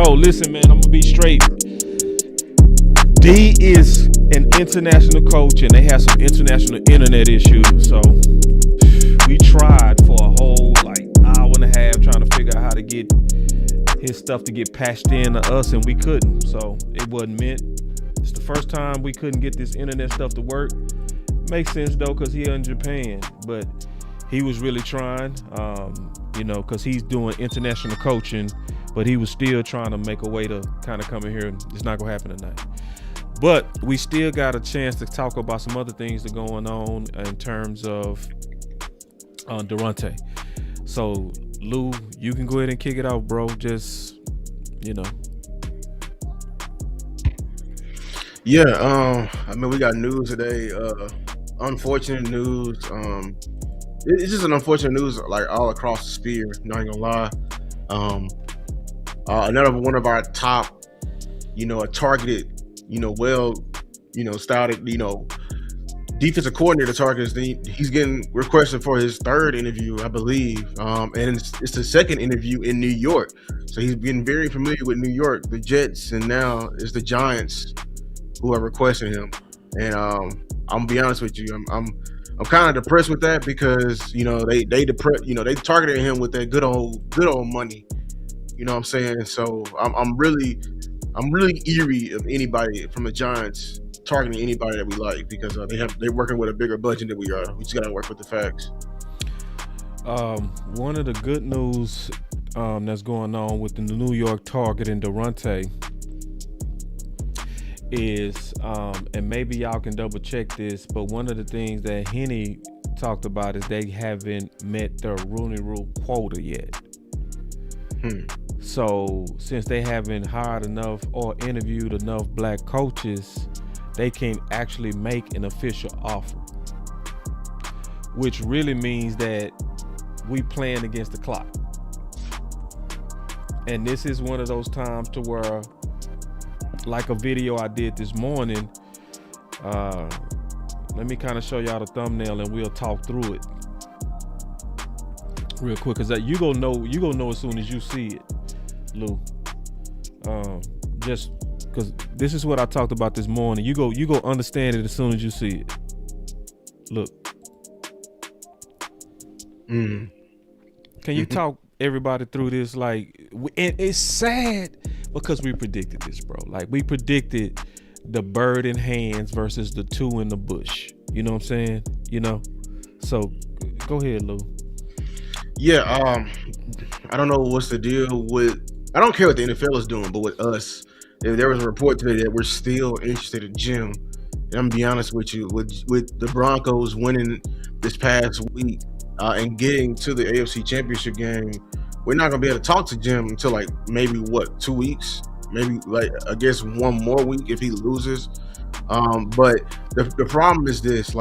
So listen, man, I'm gonna be straight. D is an international coach, and they have some international internet issues. So we tried for a whole hour and a half trying to figure out how to get his stuff to get patched in to us, and we couldn't. So it wasn't meant. It's the first time we couldn't get this internet stuff to work. Makes sense though, cause he's in Japan, but he was really trying, cause he's doing international coaching, but he was still trying to make a way to kind of come in here. It's not gonna happen tonight. But we still got a chance to talk about some other things that are going on in terms of Daronte. So Lou, you can go ahead and kick it out, bro. Just, Yeah, we got news today. Unfortunate news. It's just an unfortunate news, all across the sphere. Not gonna lie. Another one of our top, a targeted, styled, defensive coordinator targets. He's getting requested for his third interview, I believe, and it's the second interview in New York. So he's been very familiar with New York, the Jets, and now it's the Giants who are requesting him. And I'm gonna be honest with you, I'm kind of depressed with that because they targeted him with that good old money. You know what I'm saying? So I'm really eerie of anybody from the Giants targeting anybody that we like, because they're working with a bigger budget than we are. We just gotta work with the facts. One of the good news that's going on with the New York target and Daronte is, and maybe y'all can double check this, but one of the things that Henny talked about is they haven't met their Rooney Rule quota yet. So since they haven't hired enough or interviewed enough black coaches, they can actually make an official offer, which really means that we playing against the clock. And this is one of those times to where, like a video I did this morning, let me kind of show y'all the thumbnail and we'll talk through it real quick, because you gonna know as soon as you see it, Lou. Just because this is what I talked about this morning. You go understand it as soon as you see it. Look. Can you talk everybody through this? And it's sad because we predicted this, bro. We predicted the bird in hands versus the two in the bush. You know what I'm saying? So go ahead, Lou. Yeah, I don't know what's the deal with. I don't care what the NFL is doing, but with us, there was a report today that we're still interested in Jim. And I'm gonna be honest with you, with the Broncos winning this past week and getting to the AFC Championship game, we're not gonna be able to talk to Jim until maybe 2 weeks, maybe I guess one more week if he loses. But the problem is this,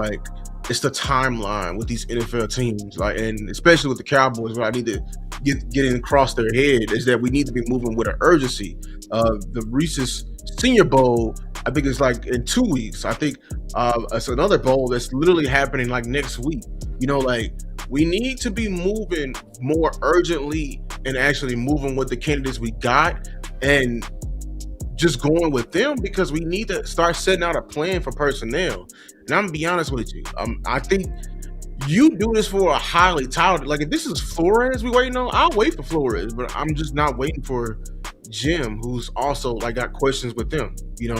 it's the timeline with these NFL teams, and especially with the Cowboys, what I need to get in across their head is that we need to be moving with an urgency. The Reese's Senior Bowl, I think it's in 2 weeks. I think it's another bowl that's literally happening next week. We need to be moving more urgently and actually moving with the candidates we got and just going with them, because we need to start setting out a plan for personnel. And I'm gonna be honest with you, I think you do this for a highly touted. If this is Flores we waiting on, I'll wait for Flores, but I'm just not waiting for Jim, who's also got questions with them. Yeah.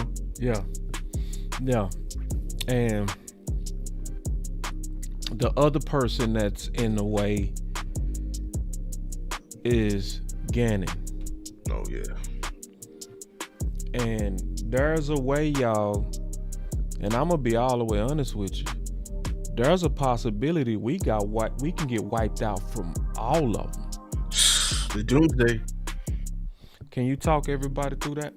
And the other person that's in the way is Gannon. Oh yeah. And there's a way, y'all, and I'm gonna be all the way honest with you. There's a possibility we can get wiped out from all of them. The doomsday. Can you talk everybody through that?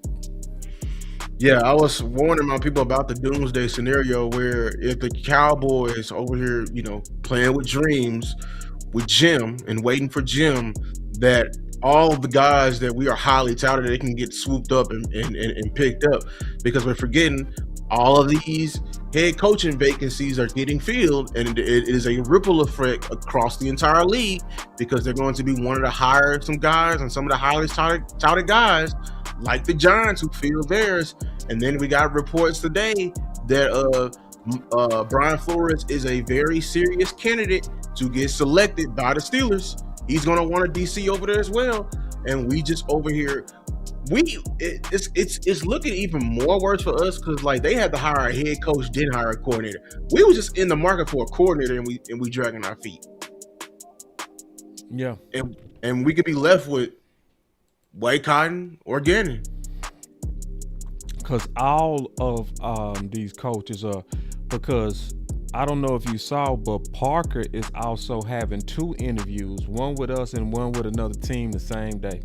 Yeah, I was warning my people about the doomsday scenario where if the Cowboys over here, playing with dreams with Jim and waiting for Jim, that all of the guys that we are highly touted, they can get swooped up and picked up, because we're forgetting all of these head coaching vacancies are getting filled, and it is a ripple effect across the entire league because they're going to be wanting to hire some guys and some of the highly touted guys like the Giants who fill theirs. And then we got reports today that Brian Flores is a very serious candidate to get selected by the Steelers. He's going to want a DC over there as well. And we just over here, it's looking even more worse for us because like they had to hire a head coach, didn't hire a coordinator. We were just in the market for a coordinator, and we dragging our feet. Yeah, and we could be left with White Cotton or Gannon. Because all of these coaches are, because I don't know if you saw, but Parker is also having 2 interviews, one with us and one with another team the same day.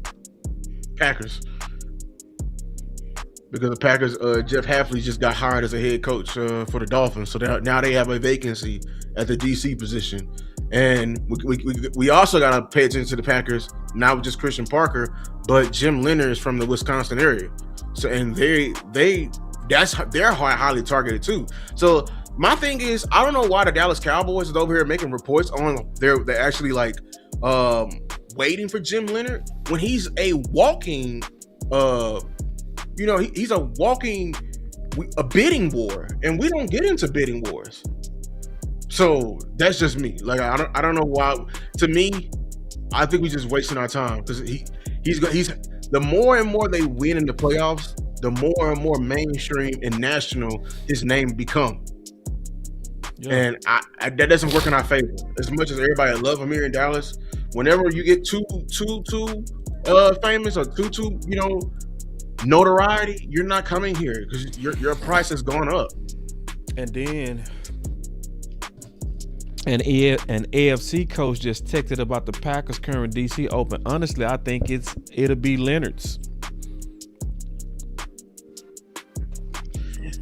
Packers. Because the Packers, Jeff Hafley just got hired as a head coach for the Dolphins. So now they have a vacancy at the DC position. And we also got to pay attention to the Packers, not just Christian Parker, but Jim Leonard is from the Wisconsin area. So, and they're highly targeted too. So my thing is, I don't know why the Dallas Cowboys is over here making reports on they're actually like waiting for Jim Leonard when he's a walking he's a walking bidding war, and we don't get into bidding wars. So that's just me. Like I don't know why. To me, I think we're just wasting our time because he's the more and more they win in the playoffs, the more and more mainstream and national his name become. Yeah. And that doesn't work in our favor. As much as everybody love him here in Dallas, whenever you get too famous or too notoriety, you're not coming here because your price has gone up. And then an AFC coach just texted about the Packers' current DC open. Honestly, I think it'll be Leonard's.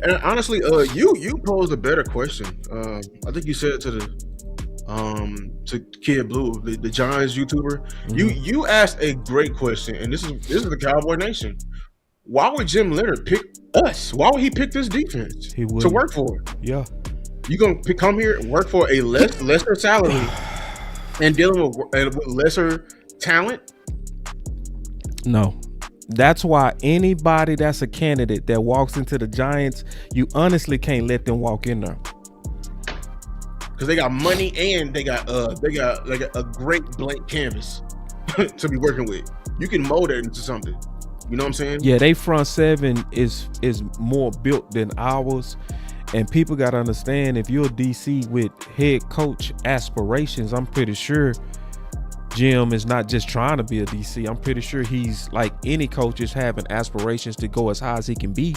And honestly, you posed a better question. I think you said to Kid Blue, the Giants YouTuber. Mm-hmm. You asked a great question, and this is the Cowboy Nation. Why would Jim Leonard pick us? Why would he pick this defense to work for? Yeah. You gonna come here and work for a lesser salary and dealing with lesser talent? No. That's why anybody that's a candidate that walks into the Giants, you honestly can't let them walk in there. Because they got money and they got like a great blank canvas to be working with. You can mold it into something. You know what I'm saying? Yeah, they front seven is more built than ours. And people got to understand, if you're a DC with head coach aspirations, I'm pretty sure Jim is not just trying to be a DC. I'm pretty sure he's like any coach is having aspirations to go as high as he can be.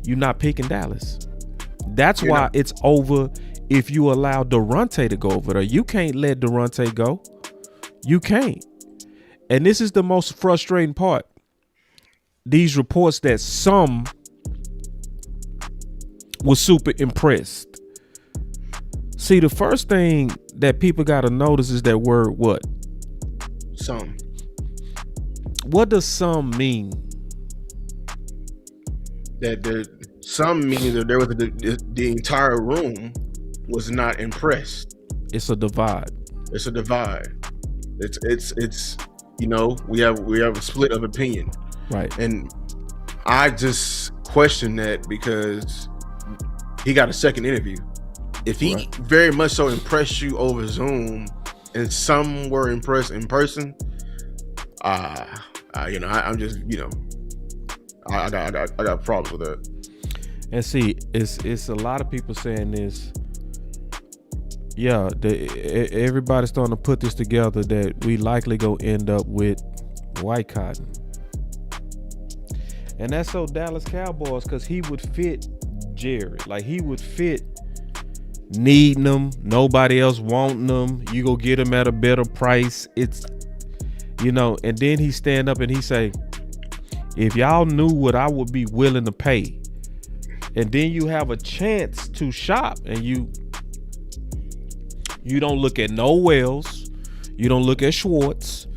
You're not picking Dallas. That's why it's over if you allow Daronte to go over there. You can't let Daronte go. You can't. And this is the most frustrating part. These reports that some was super impressed. See, the first thing that people got to notice is that word what? Some. What does some mean? Some means that there was the entire room was not impressed. It's a divide. It's a divide. It's we have a split of opinion. Right. And I just question that because he got a second interview. If he very much so impressed you over Zoom and some were impressed in person, I'm just, I got problems with that. And see, it's a lot of people saying this. Yeah, everybody's starting to put this together that we likely go end up with White Cotton. And that's so Dallas Cowboys, because he would fit Jared. Like, he would fit needing them, nobody else wanting them. You go get them at a better price. It's, and then he stand up and he say, if y'all knew what I would be willing to pay, and then you have a chance to shop and you don't look at no Wells, you don't look at Schwartz,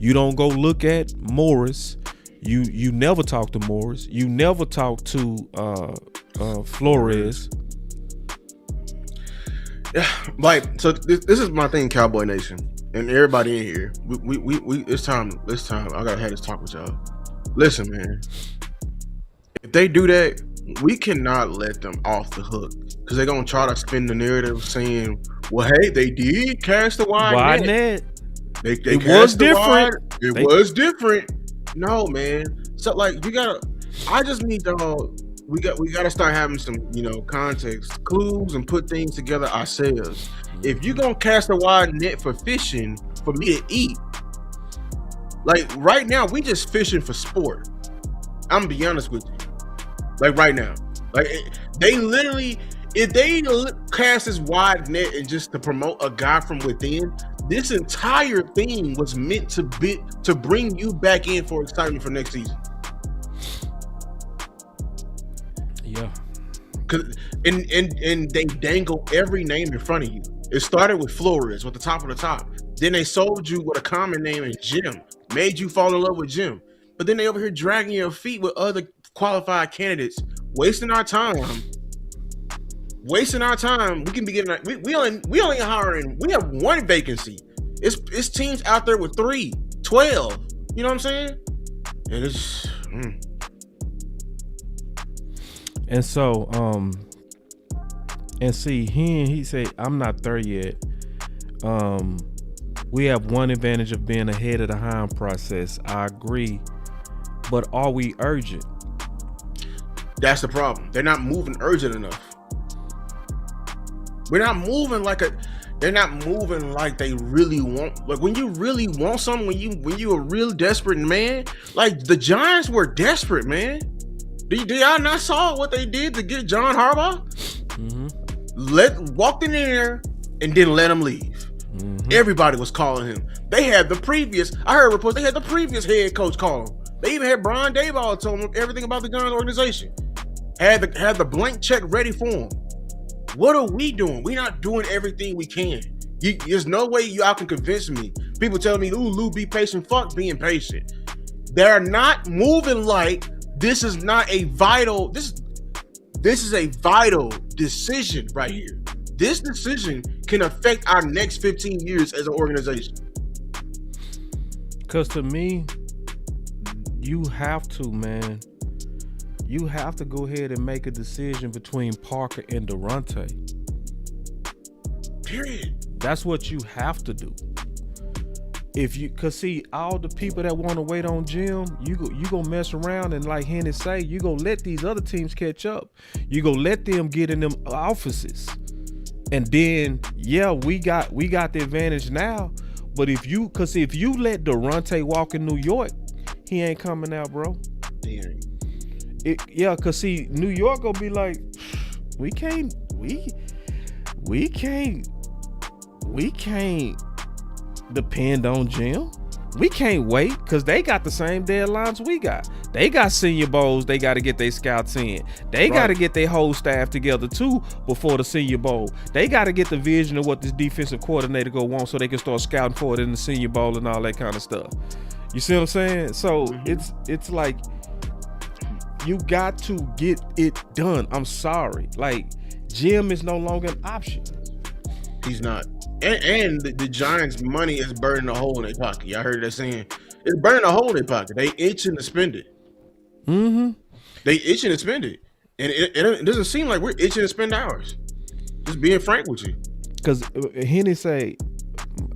you don't go look at Morris, you never talk to Morris, you never talk to Flores, Like, so this is my thing, Cowboy Nation, and everybody in here. We it's time. I gotta have this talk with y'all. Listen, man. If they do that, we cannot let them off the hook because they're gonna try to spin the narrative saying, "Well, hey, they did cast a wide net. They it was different. It was different." No, man. So like, you gotta. I just need to. We gotta start having some, context clues and put things together ourselves. If you gonna cast a wide net for fishing for me to eat, like right now we just fishing for sport. I'm gonna be honest with you. Like right now, like they literally, if they cast this wide net and just to promote a guy from within, this entire thing was meant to bring you back in for excitement for next season. Yeah. And they dangle every name in front of you. It started with Flores, with the top of the top. Then they sold you with a common name in Jim, made you fall in love with Jim. But then they over here dragging your feet with other qualified candidates, wasting our time. We can be getting. We only hiring. We have one vacancy. It's teams out there with 3, 12. You know what I'm saying? And it's. And so, and see, he said, I'm not there yet. We have one advantage of being ahead of the hiring process. I agree. But are we urgent? That's the problem. They're not moving urgent enough. We're not moving they're not moving like they really want. Like when you really want something, when you a real desperate man, like the Giants were desperate, man. Did y'all not saw what they did to get John Harbaugh? Mm-hmm. Walked in there and didn't let him leave. Mm-hmm. Everybody was calling him. I heard reports, they had the previous head coach call him. They even had Brian Daboll tell him everything about the Giants organization. Had the blank check ready for him. What are we doing? We're not doing everything we can. There's no way y'all can convince me. People tell me, "Ooh, Lou, be patient." Fuck being patient. They're not moving like this is not a vital. This is a vital decision right here. This decision can affect our next 15 years as an organization. Because to me, you have to, man. You have to go ahead and make a decision between Parker and Daronte. Period. That's what you have to do. Cause see, all the people that want to wait on Jim, you gonna mess around and like Henny say, you gonna let these other teams catch up. You gonna let them get in them offices, and then we got the advantage now. But if you let Daronte walk in New York, he ain't coming out, bro. Cause see, New York gonna be like, we can't depend on Jim. We can't wait because they got the same deadlines we got. They got Senior Bowls. They got to get their scouts in. They got to get their whole staff together too before the Senior Bowl. They got to get the vision of what this defensive coordinator go want so they can start scouting for it in the Senior Bowl and all that kind of stuff. You see what I'm saying? So it's like you got to get it done. I'm sorry. Like Jim is no longer an option. He's not. And the Giants' money is burning a hole in their pocket. Y'all heard that saying? It's burning a hole in their pocket. They itching to spend it. Mm-hmm. They itching to spend it. And it doesn't seem like we're itching to spend ours. Just being frank with you. Because Henny say,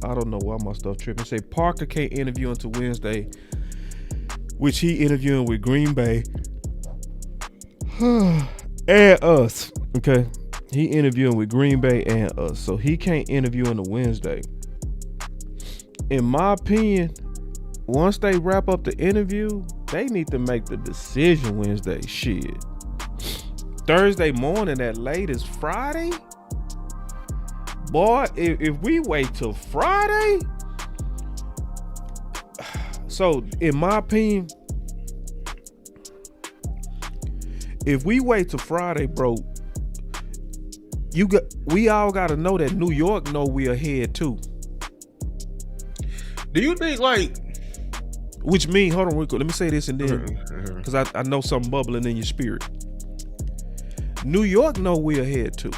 I don't know why my stuff tripping. Say Parker can't interview until Wednesday, which he interviewing with Green Bay and us. Okay. He interviewing with Green Bay and us, so he can't interview on the Wednesday. In my opinion, once they wrap up the interview, they need to make the decision Wednesday. Shit. Thursday morning at latest Friday? Boy, if we wait till Friday, so in my opinion, if we wait till Friday, bro, we all gotta know that New York know we ahead too. Do you think which means, hold on real quick, let me say this and then, because I know something bubbling in your spirit. New York know we ahead too.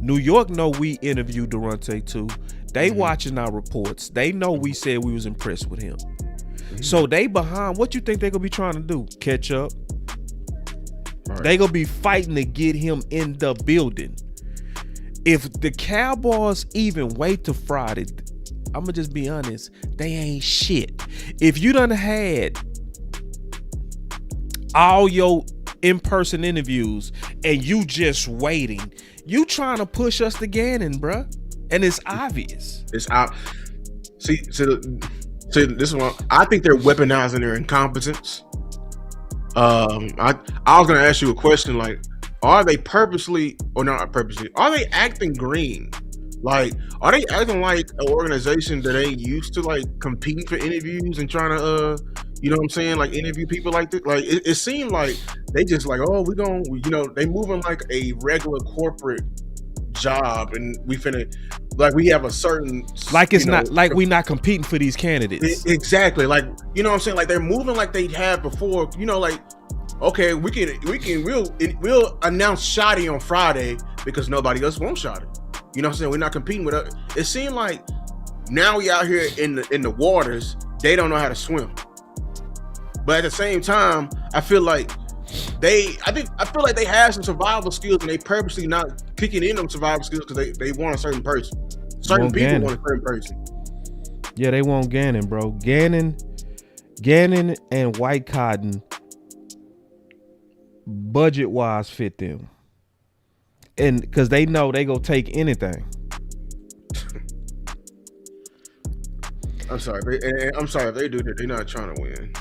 New York know we interviewed Daronte too. They watching our reports. They know we said we was impressed with him. So they behind. What you think they gonna be trying to do? Catch up? Right. They gonna be fighting to get him in the building. If the Cowboys even wait till Friday, I'm gonna just be honest, they ain't shit. If you done had all your in-person interviews and you just waiting, you trying to push us to Gannon, bruh. And it's obvious. It's out. See, this one, I think they're weaponizing their incompetence. I was gonna ask you a question, like, are they purposely or not purposely? Are they acting green? Like, are they acting like an organization that ain't used to like competing for interviews and trying to, you know what I'm saying, like interview people like this? Like, it seemed like they just like, oh, they moving like a regular corporate job, and we finna, like, we have a certain, like, it's not like we not competing for these candidates. Exactly, like, you know what I'm saying, like they're moving like they had before, you know, like, okay, we'll announce Shotty on Friday because nobody else wants Shotty. You know what I'm saying? We're not competing with it. It seemed like now we out here in the waters, they don't know how to swim. But at the same time, I feel like they have some survival skills, and they purposely not kicking in them survival skills because they want a certain person. Certain people want a certain person. Yeah, they want Gannon, bro. Gannon and White Cotton, budget wise, fit them, and because they know they go take anything. I'm sorry if they do that. They're not trying to win.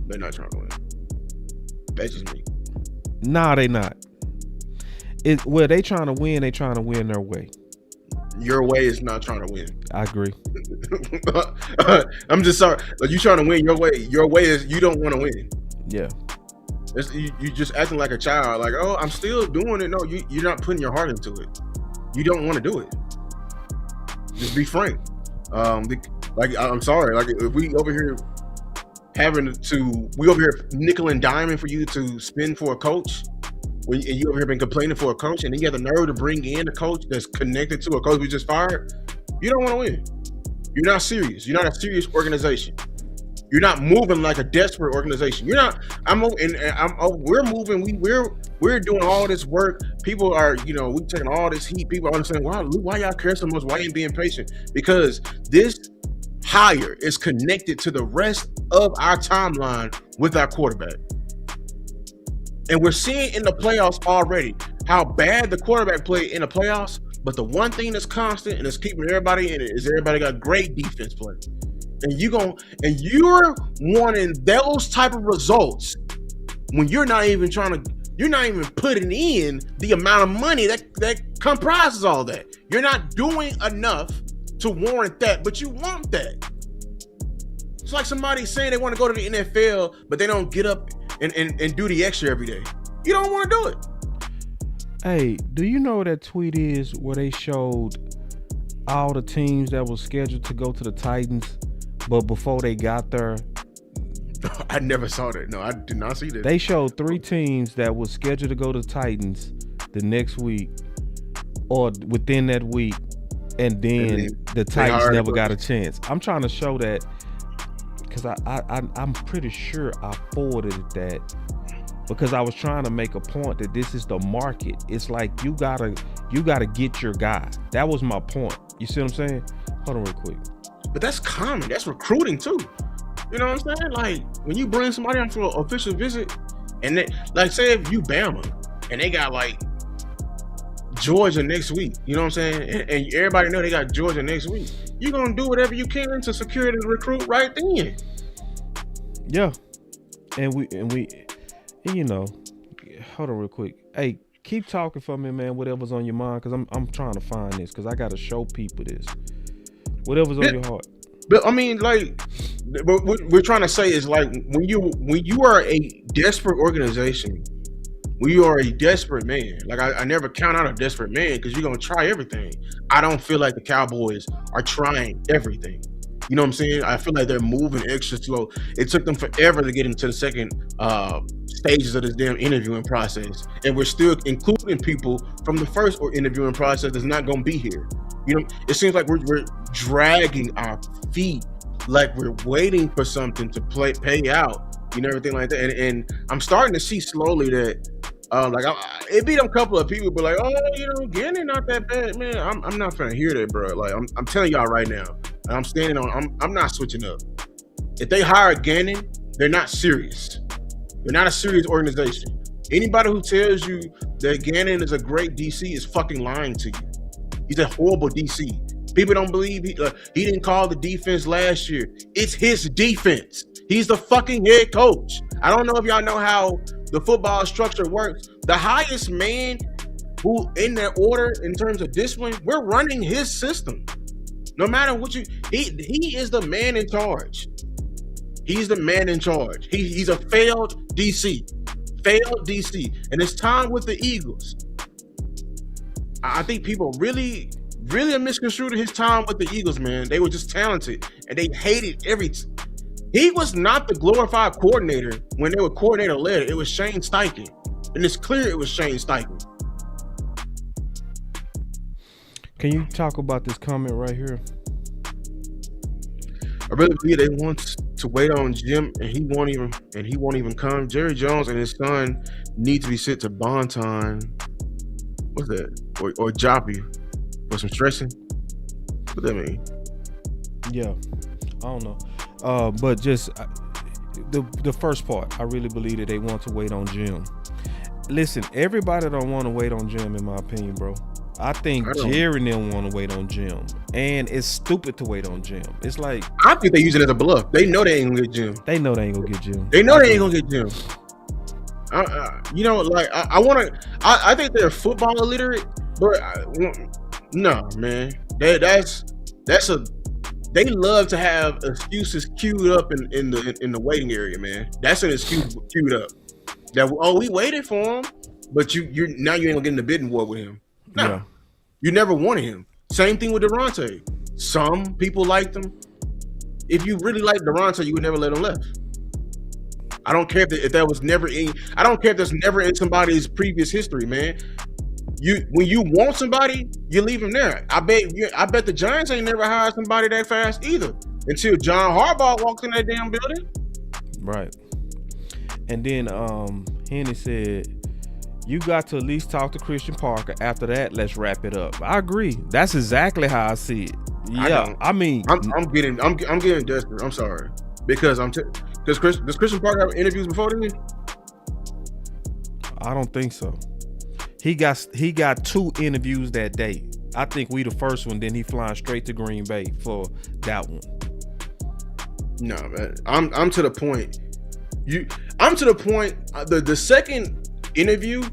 They're not trying to win. That's just me. Nah, they not. Well, they trying to win. They trying to win their way. Your way is not trying to win. I agree. I'm just sorry. Like, you trying to win your way. Your way is you don't want to win. Yeah. You just acting like a child. Like, oh, I'm still doing it. No, you're not putting your heart into it. You don't want to do it. Just be frank. Like, I'm sorry. Like, if we over here nickel and diming for you to spend for a coach, and you over here been complaining for a coach, and then you have the nerve to bring in a coach that's connected to a coach we just fired, you don't want to win. You're not serious. You're not a serious organization. You're not moving like a desperate organization. You're not. We're moving. We're doing all this work. People are, we taking all this heat. People are understanding why y'all care so much. Why ain't being patient? Because this hire is connected to the rest of our timeline with our quarterback. And we're seeing in the playoffs already how bad the quarterback played in the playoffs. But the one thing that's constant and is keeping everybody in it is everybody got great defense play. And you're wanting those type of results when you're not even putting in the amount of money that comprises all that. You're not doing enough to warrant that, but you want that. It's like somebody saying they want to go to the NFL, but they don't get up and do the extra every day. You don't want to do it. Hey, do you know what that tweet is where they showed all the teams that were scheduled to go to the Titans, but before they got there? I never saw that. No, I did not see that. They showed 3 teams that were scheduled to go to the Titans the next week or within that week, and then the Titans never got a chance. I'm trying to show that because I'm pretty sure I forwarded that because I was trying to make a point that this is the market. It's like you gotta get your guy. That was my point. You see what I'm saying? Hold on real quick. But that's common. That's recruiting too. You know what I'm saying? Like, when you bring somebody on for an official visit, and they, like, say if you Bama and they got like Georgia next week, you know what I'm saying? And everybody know they got Georgia next week. You're gonna do whatever you can to secure the recruit right then. Yeah. And we hold on real quick. Hey, keep talking for me, man, whatever's on your mind, because I'm trying to find this, because I gotta show people this. Whatever's on your heart. But I mean, like, what we're trying to say is, like, when you are a desperate organization, when you are a desperate man, like, I never count out a desperate man because you're gonna try everything. I don't feel like the Cowboys are trying everything. You know what I'm saying? I feel like they're moving extra slow. It took them forever to get into the second stages of this damn interviewing process, and we're still including people from the first or interviewing process that's not going to be here. You know, it seems like we're dragging our feet, like we're waiting for something to pay out, you know, everything like that. And I'm starting to see slowly that, it beat a couple of people, but like, oh, you know, Gannon not that bad, man. I'm not trying to hear that, bro. Like, I'm telling y'all right now, I'm standing on. I'm not switching up. If they hire Gannon, they're not serious. They're not a serious organization. Anybody who tells you that Gannon is a great DC is fucking lying to you. He's a horrible DC. People don't believe he didn't call the defense last year. It's his defense. He's the fucking head coach. I don't know if y'all know how the football structure works. The highest man who in that order in terms of discipline, we're running his system. No matter what he is the man in charge. He's the man in charge. He's a failed DC. And it's time with the Eagles. I think people really misconstrued his time with the Eagles, man. They were just talented, and they hated he was not the glorified coordinator when they were coordinator-led. It was Shane Steichen, and it's clear it was Shane Steichen. Can you talk about this comment right here? I really believe they want to wait on Jim, and he won't even come. Jerry Jones and his son need to be sent to Bonton. What's that? Or Joppy for some stressing. What that mean? Yeah, I don't know. But just the first part, I really believe that they want to wait on Jim. Listen, everybody don't want to wait on Jim, in my opinion, bro. I think Jerry didn't want to wait on Jim, and it's stupid to wait on Jim. It's like, I think they use it as a bluff. They know they ain't gonna get Jim. They know they ain't gonna get Jim. They know they ain't gonna get Jim. You know, like I think they're football illiterate, but no, man. They love to have excuses queued up in the waiting area, man. That's an excuse queued up. That we waited for him, but you ain't gonna get in the bidding war with him. No, yeah. You never wanted him. Same thing with Daronte. Some people liked him. If you really liked Daronte, you would never let him left. I don't care if that was never in. I don't care if that's never in somebody's previous history, man. When you want somebody, you leave him there. I bet the Giants ain't never hired somebody that fast either until John Harbaugh walked in that damn building. Right. And then Henny said, you got to at least talk to Christian Parker. After that, let's wrap it up. I agree. That's exactly how I see it. Yeah, I'm getting desperate. I'm sorry because does Christian Parker have interviews before then? I don't think so. He got 2 interviews that day. I think we the first one. Then he flying straight to Green Bay for that one. No, man. I'm to the point. The second interview,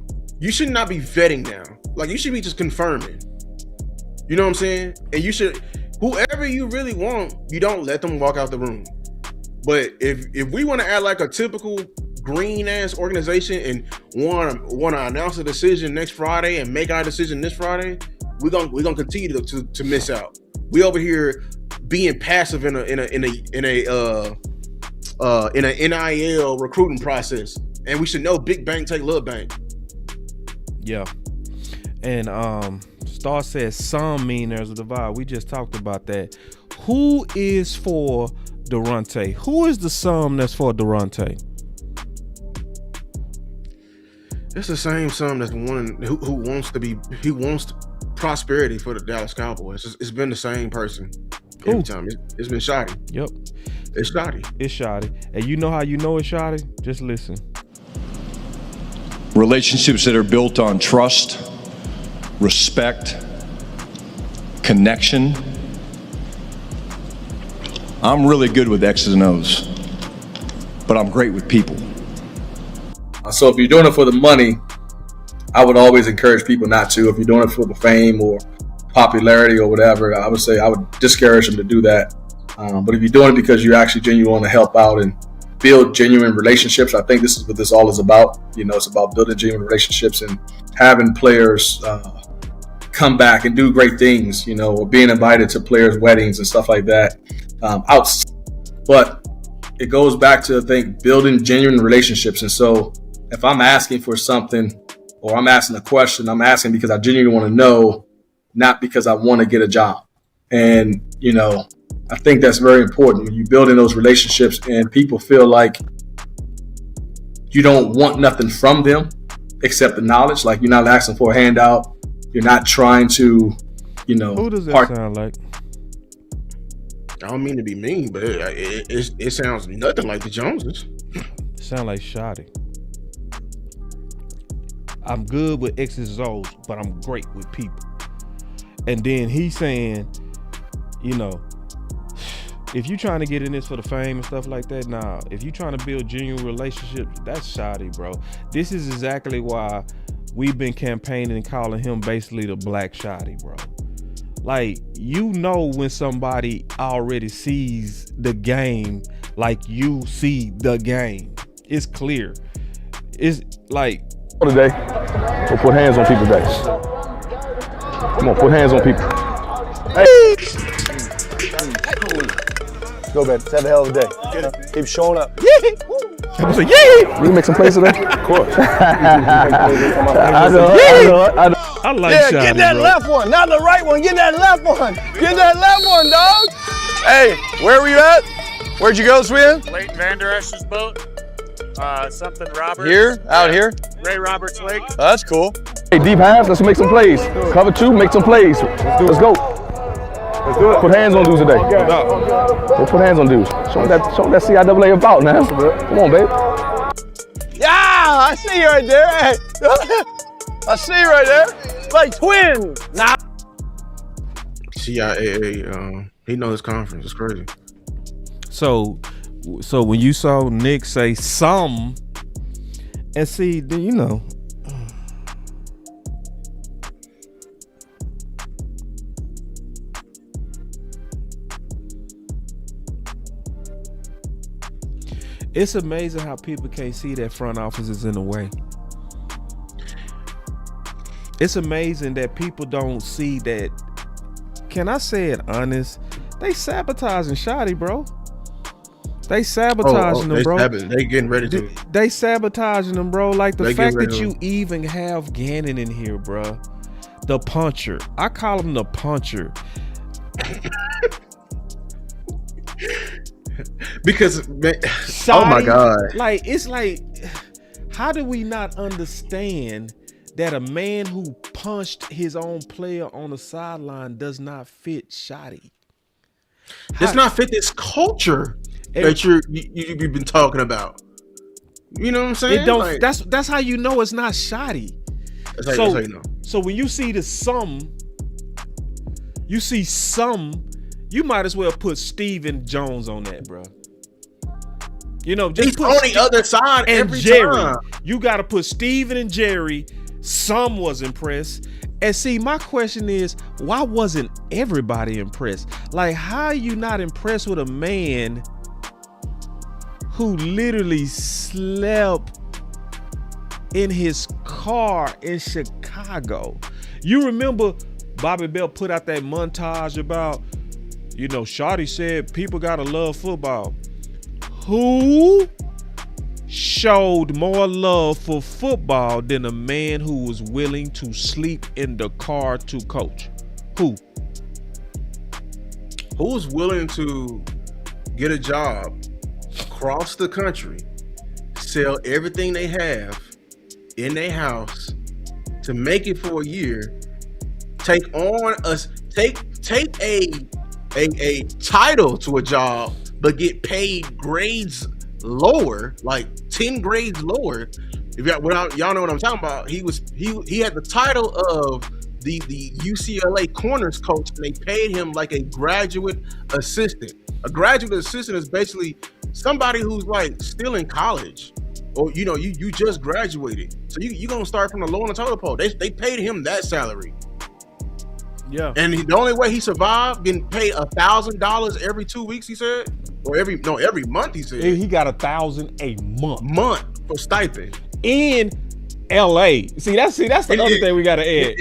you should not be vetting now. Like, you should be just confirming. You know what I'm saying? And you should, whoever you really want, you don't let them walk out the room. But if we want to act like a typical green ass organization and want to announce a decision next Friday and make our decision this Friday, we're gonna continue to miss out. We over here being passive in a NIL recruiting process, and we should know big bank take little bank. Yeah. And Star says some mean there's a divide. We just talked about that. Who is for Daronte? Who is the some that's for Daronte? It's the same some that's who wants prosperity for the Dallas Cowboys. It's been the same person every time. It's been shoddy. Yep. It's shoddy. It's shoddy. And you know how you know it's shoddy? Just listen. Relationships that are built on trust, respect, connection. I'm really good with X's and O's, but I'm great with people. So if you're doing it for the money, I would always encourage people not to. If you're doing it for the fame or popularity or whatever, I would discourage them to do that. But if you're doing it because you actually genuinely want to help out and build genuine relationships, I think this is what this all is about. You know, it's about building genuine relationships and having players come back and do great things, you know, or being invited to players' weddings and stuff like that. out. But it goes back to, I think, building genuine relationships. And so if I'm asking for something or I'm asking a question, I'm asking because I genuinely want to know, not because I want to get a job. And, I think that's very important when you're building those relationships and people feel like you don't want nothing from them except the knowledge. Like, you're not asking for a handout. You're not trying to, Who does that sound like? I don't mean to be mean, but it sounds nothing like the Joneses. Sound like shoddy. I'm good with X's and O's, but I'm great with people. And then he's saying, if you trying to get in this for the fame and stuff like that, nah. If you trying to build genuine relationships, that's shoddy, bro. This is exactly why we've been campaigning and calling him basically the black shoddy, bro. Like, when somebody already sees the game like you see the game. It's clear. It's like... Today, we'll put hands on people today. Come on, put hands on people. Hey! Let's go, baby. Let's have a hell of a day. Keep showing up. Yeah! We can make some plays today? Of course. I know. I like shoddy, get that left one, not the right one. Get that left one. Get that left one, dog. Hey, where were you at? Where'd you go, Swin? Leighton Vander Esch's boat. Something Roberts. Here? Out here? Ray Roberts Lake. Oh, that's cool. Hey, deep halves, let's make some plays. Cover 2, make some plays. Let's go. Let's do it. Put hands on dudes today. We'll put hands on dudes. Show them that CIAA about now. Come on, babe. Yeah, I see you right there. Hey. I see you right there. Like twins. Nah. CIAA, he knows his conference. It's crazy. So when you saw Nick say some, and see, it's amazing how people can't see that front office is in the way. It's amazing that people don't see that. Can I say it honest? They sabotaging Shoddy, bro. They sabotaging them, bro. They getting ready to. They sabotaging them, bro. Like the fact that you even have Gannon in here, bro. The puncher. I call him the puncher. Because, Shoddy, oh my God. Like, it's like, how do we not understand that a man who punched his own player on the sideline does not fit Shoddy? Does not fit this culture that you've been talking about. You know what I'm saying? It don't. Like, that's how you know it's not Shoddy. That's how you know. So when you see you might as well put Steven Jones on that, bro. Just he's put on the other side and every Jerry. time. You got to put Steven and Jerry. Some was impressed. And see, my question is, why wasn't everybody impressed? Like, how are you not impressed with a man who literally slept in his car in Chicago? You remember Bobby Bell put out that montage about, Shoddy said people gotta love football. Who showed more love for football than a man who was willing to sleep in the car to coach? Who? Who's willing to get a job across the country, sell everything they have in their house to make it for a year, take a title to a job, but get paid grades lower, like 10 grades lower. If y'all know what I'm talking about, he had the title of the UCLA corners coach, and they paid him like a graduate assistant. A graduate assistant is basically somebody who's like still in college, or you just graduated, so you gonna start from the low on the totem pole. They paid him that salary. Yeah. And the only way he survived, getting paid $1,000 every 2 weeks, he said, or every month, he said. He got $1,000 a month for stipend in LA. See, that's the other thing we gotta add.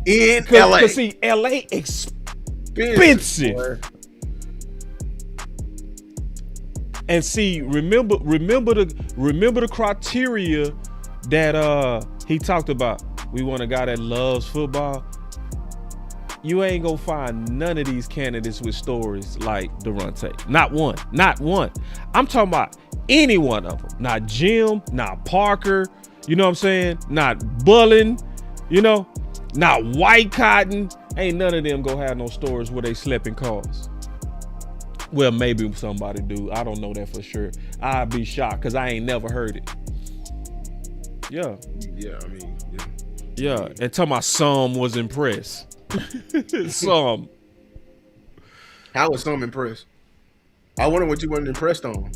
In LA. Cause see, LA expensive. And see, remember the criteria that he talked about. We want a guy that loves football. You ain't gonna find none of these candidates with stories like Daronte. Not one. I'm talking about any one of them. Not Jim, not Parker, you know what I'm saying? Not Bullen, you know, not White Cotton. Ain't none of them gonna have no stories where they slept in cars. Well, maybe somebody do. I don't know that for sure. I'd be shocked because I ain't never heard it. Yeah. Yeah, I mean, Yeah, and talking about some was impressed. Some. How was some impressed? I wonder what you weren't impressed on.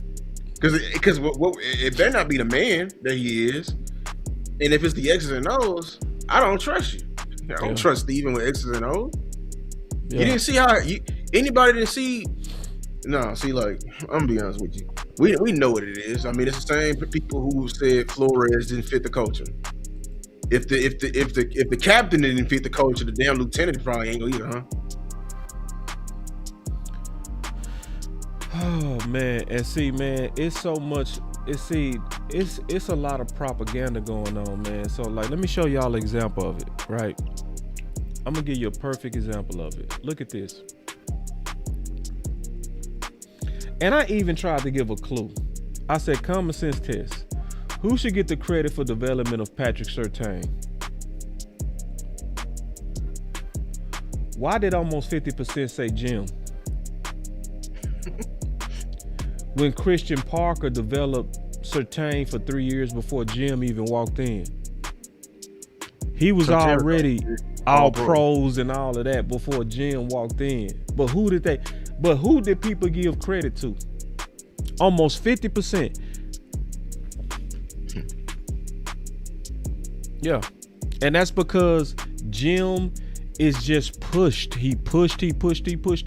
Because it better not be the man that he is. And if it's the X's and O's, I don't trust you. I don't trust Steven with X's and O's. Yeah. You didn't see anybody didn't see. No, see, like, I'm gonna be honest with you. We know what it is. I mean, it's the same people who said Flores didn't fit the culture. If the captain didn't fit the culture, the damn lieutenant probably ain't gonna either, huh? Oh man, and see, man, it's so much. It's a lot of propaganda going on, man. So like, let me show y'all an example of it, right? I'm gonna give you a perfect example of it. Look at this. And I even tried to give a clue. I said, common sense test. Who should get the credit for development of Patrick Surtain? Why did almost 50% say Jim? When Christian Parker developed Surtain for 3 years before Jim even walked in. He was already all pros and all of that before Jim walked in. But who did people give credit to? Almost 50%. Yeah. And that's because Jim is just pushed. He pushed. He pushed. He push.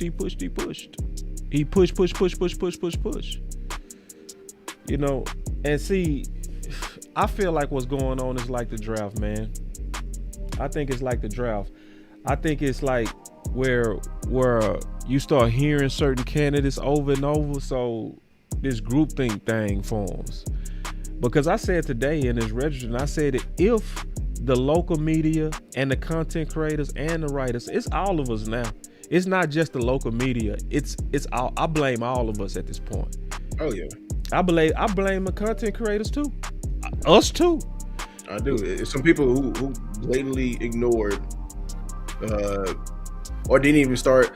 You know, and see, I feel like what's going on is like the draft, man. I think it's like the draft. I think it's like where you start hearing certain candidates over and over, so this groupthink thing forms. Because I said today in this register, I said that if the local media and the content creators and the writers, it's all of us now. It's not just the local media. It's all. I blame all of us at this point. Oh yeah. I blame the content creators too. Us too. I do. It's some people who blatantly ignored or didn't even start.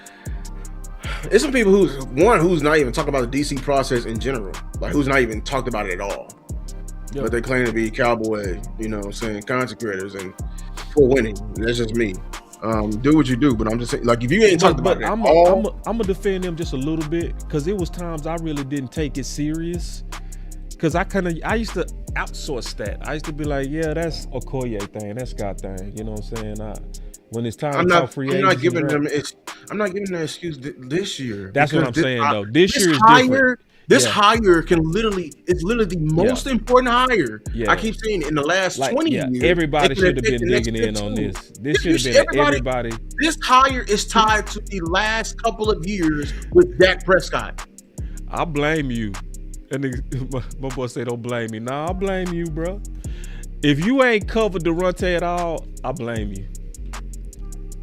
It's some people who's not even talking about the DC process in general. Like, who's not even talked about it at all. Yep. But they claim to be Cowboy, you know what I'm saying, content creators and for winning. That's just me. Do what you do, but I'm just saying, like, if you ain't talking about it I'm gonna defend them just a little bit, because it was times I really didn't take it serious, because I used to outsource that. I used to be like, yeah, that's Okoye thing, that's Scott thing, you know what I'm saying? When it's time to talk free agents, I'm not giving them an excuse this year. That's what I'm saying though. This year is different. This hire it's literally the most important hire. Yeah. I keep saying in the last 20 years. Everybody should have been digging in on this. This should have been everybody. This hire is tied to the last couple of years with Dak Prescott. I blame you. And my boy say, don't blame me. Nah, I blame you, bro. If you ain't covered Daronte at all, I blame you.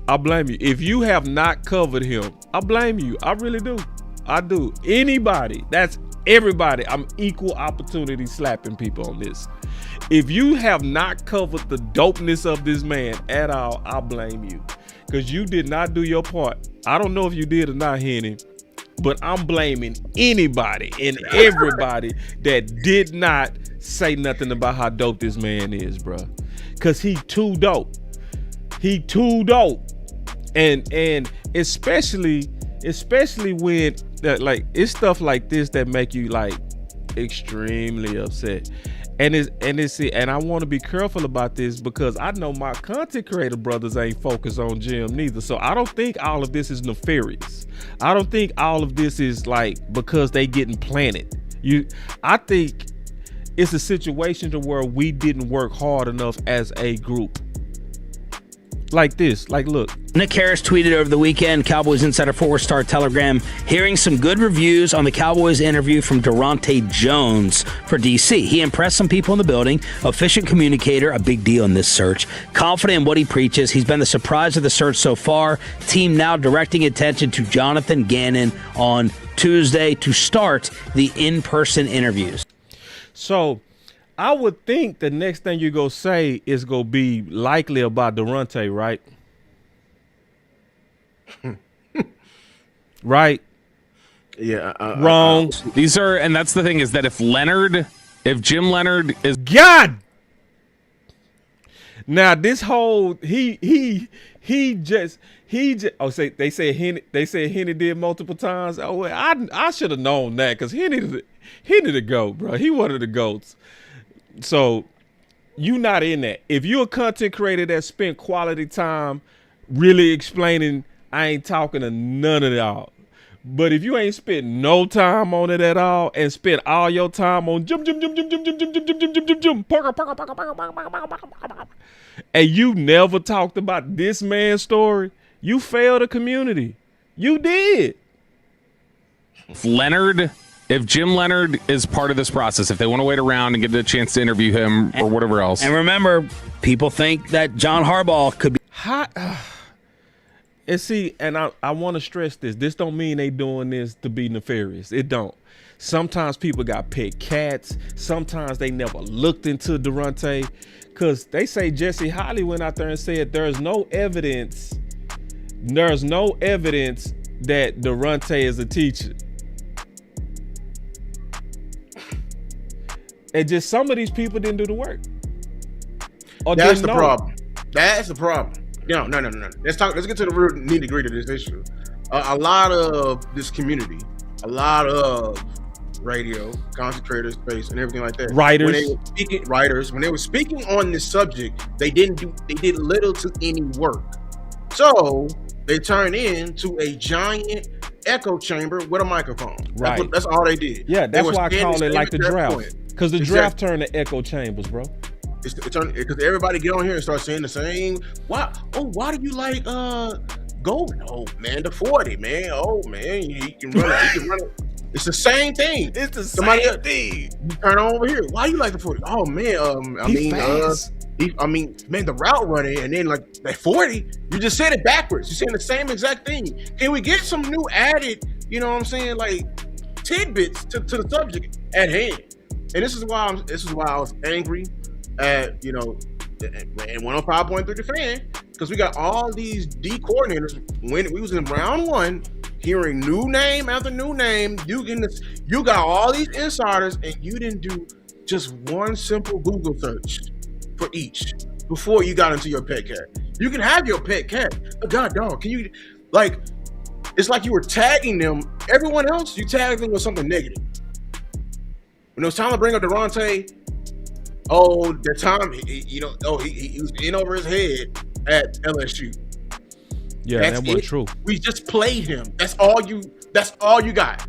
I blame you. If you have not covered him, I blame you. I really do. I do. Anybody, that's everybody. I'm equal opportunity slapping people on this. If you have not covered the dopeness of this man at all, I blame you, because you did not do your part. I don't know if you did or not, Henny, but I'm blaming anybody and everybody that did not say nothing about how dope this man is, bro. Because he too dope. He too dope. And especially when like, it's stuff like this that make you like extremely upset. And I want to be careful about this, because I know my content creator brothers ain't focused on Jim neither. So I don't think all of this is nefarious. I don't think all of this is like because they getting planted. I think it's a situation to where we didn't work hard enough as a group. like this. Like, look. Nick Harris tweeted over the weekend, Cowboys Insider 4-Star Telegram, hearing some good reviews on the Cowboys interview from Daronte Jones for DC. He impressed some people in the building. Efficient communicator, a big deal in this search. Confident in what he preaches. He's been the surprise of the search so far. Team now directing attention to Jonathan Gannon on Tuesday to start the in-person interviews. So I would think the next thing you go say is going to be likely about Daronte, right? Right? Yeah. Wrong. These are, and that's the thing is that if Jim Leonard is God. Now this whole he just oh say they said Henny did multiple times. Oh well, I should have known that because Henny the GOAT, bro. He one of the GOATs. So you not in that. If you're a content creator that spent quality time really explaining, I ain't talking to none of y'all. But if you ain't spent no time on it at all and spent all your time on jump, and you never talked about this man's story, you failed the community. You did. if Jim Leonard is part of this process, if they want to wait around and get a chance to interview him or whatever else. And remember, people think that John Harbaugh could be. And see, and I want to stress this. This don't mean they doing this to be nefarious. It don't. Sometimes people got pet cats. Sometimes they never looked into Daronte. Because they say Jesse Holly went out there and said there's no evidence that Daronte is a teacher. And just some of these people didn't do the work. Or that's the know. problem. That's the problem. No. Let's get to the real nitty-gritty of this issue. A lot of this community, a lot of radio, content creators, space, and everything like that. Writers. When they were speaking on this subject, they did little to any work. So they turned into a giant echo chamber with a microphone. Right. That's all they did. Yeah, that's why I call it like the draft. Because the draft turned to echo chambers, bro. Because everybody get on here and start saying the same. Why do you like Golden? Oh man, the 40, man. Oh man, he can run it. He can run it. It's the same thing. It's the same thing. You turn over here. Why you like the 40? Oh man, man, the route running and then like that 40, you just said it backwards. You're saying the same exact thing. Can we get some new added, you know what I'm saying, like tidbits to the subject at hand? And this is why I was angry at, and 105.3 The Fan, because we got all these D coordinators when we was in round one, hearing new name after new name. You got all these insiders, and you didn't do just one simple Google search for each before you got into your pet cat. You can have your pet cat, but God dog, can you it's like you were tagging them. Everyone else, you tagged them with something negative. When it was time to bring up Daronte, the time he was in over his head at LSU. Yeah, that wasn't true. We just played him. That's all you got.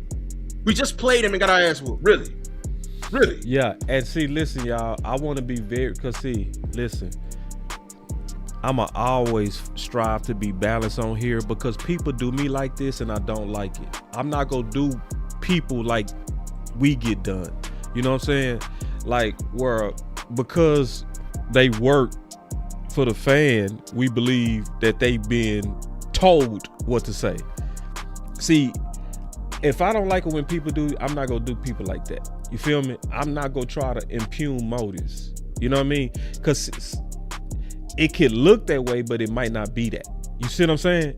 We just played him and got our ass whooped. Really. Yeah, and see, listen, y'all, I want to be listen, I'ma always strive to be balanced on here because people do me like this and I don't like it. I'm not gonna do people like we get done. You know what I'm saying? Like, because they work for the fan, we believe that they've been told what to say. See, if I don't like it when people do, I'm not gonna do people like that. You feel me? I'm not gonna try to impugn motives. You know what I mean? Because it could look that way, but it might not be that. You see what I'm saying?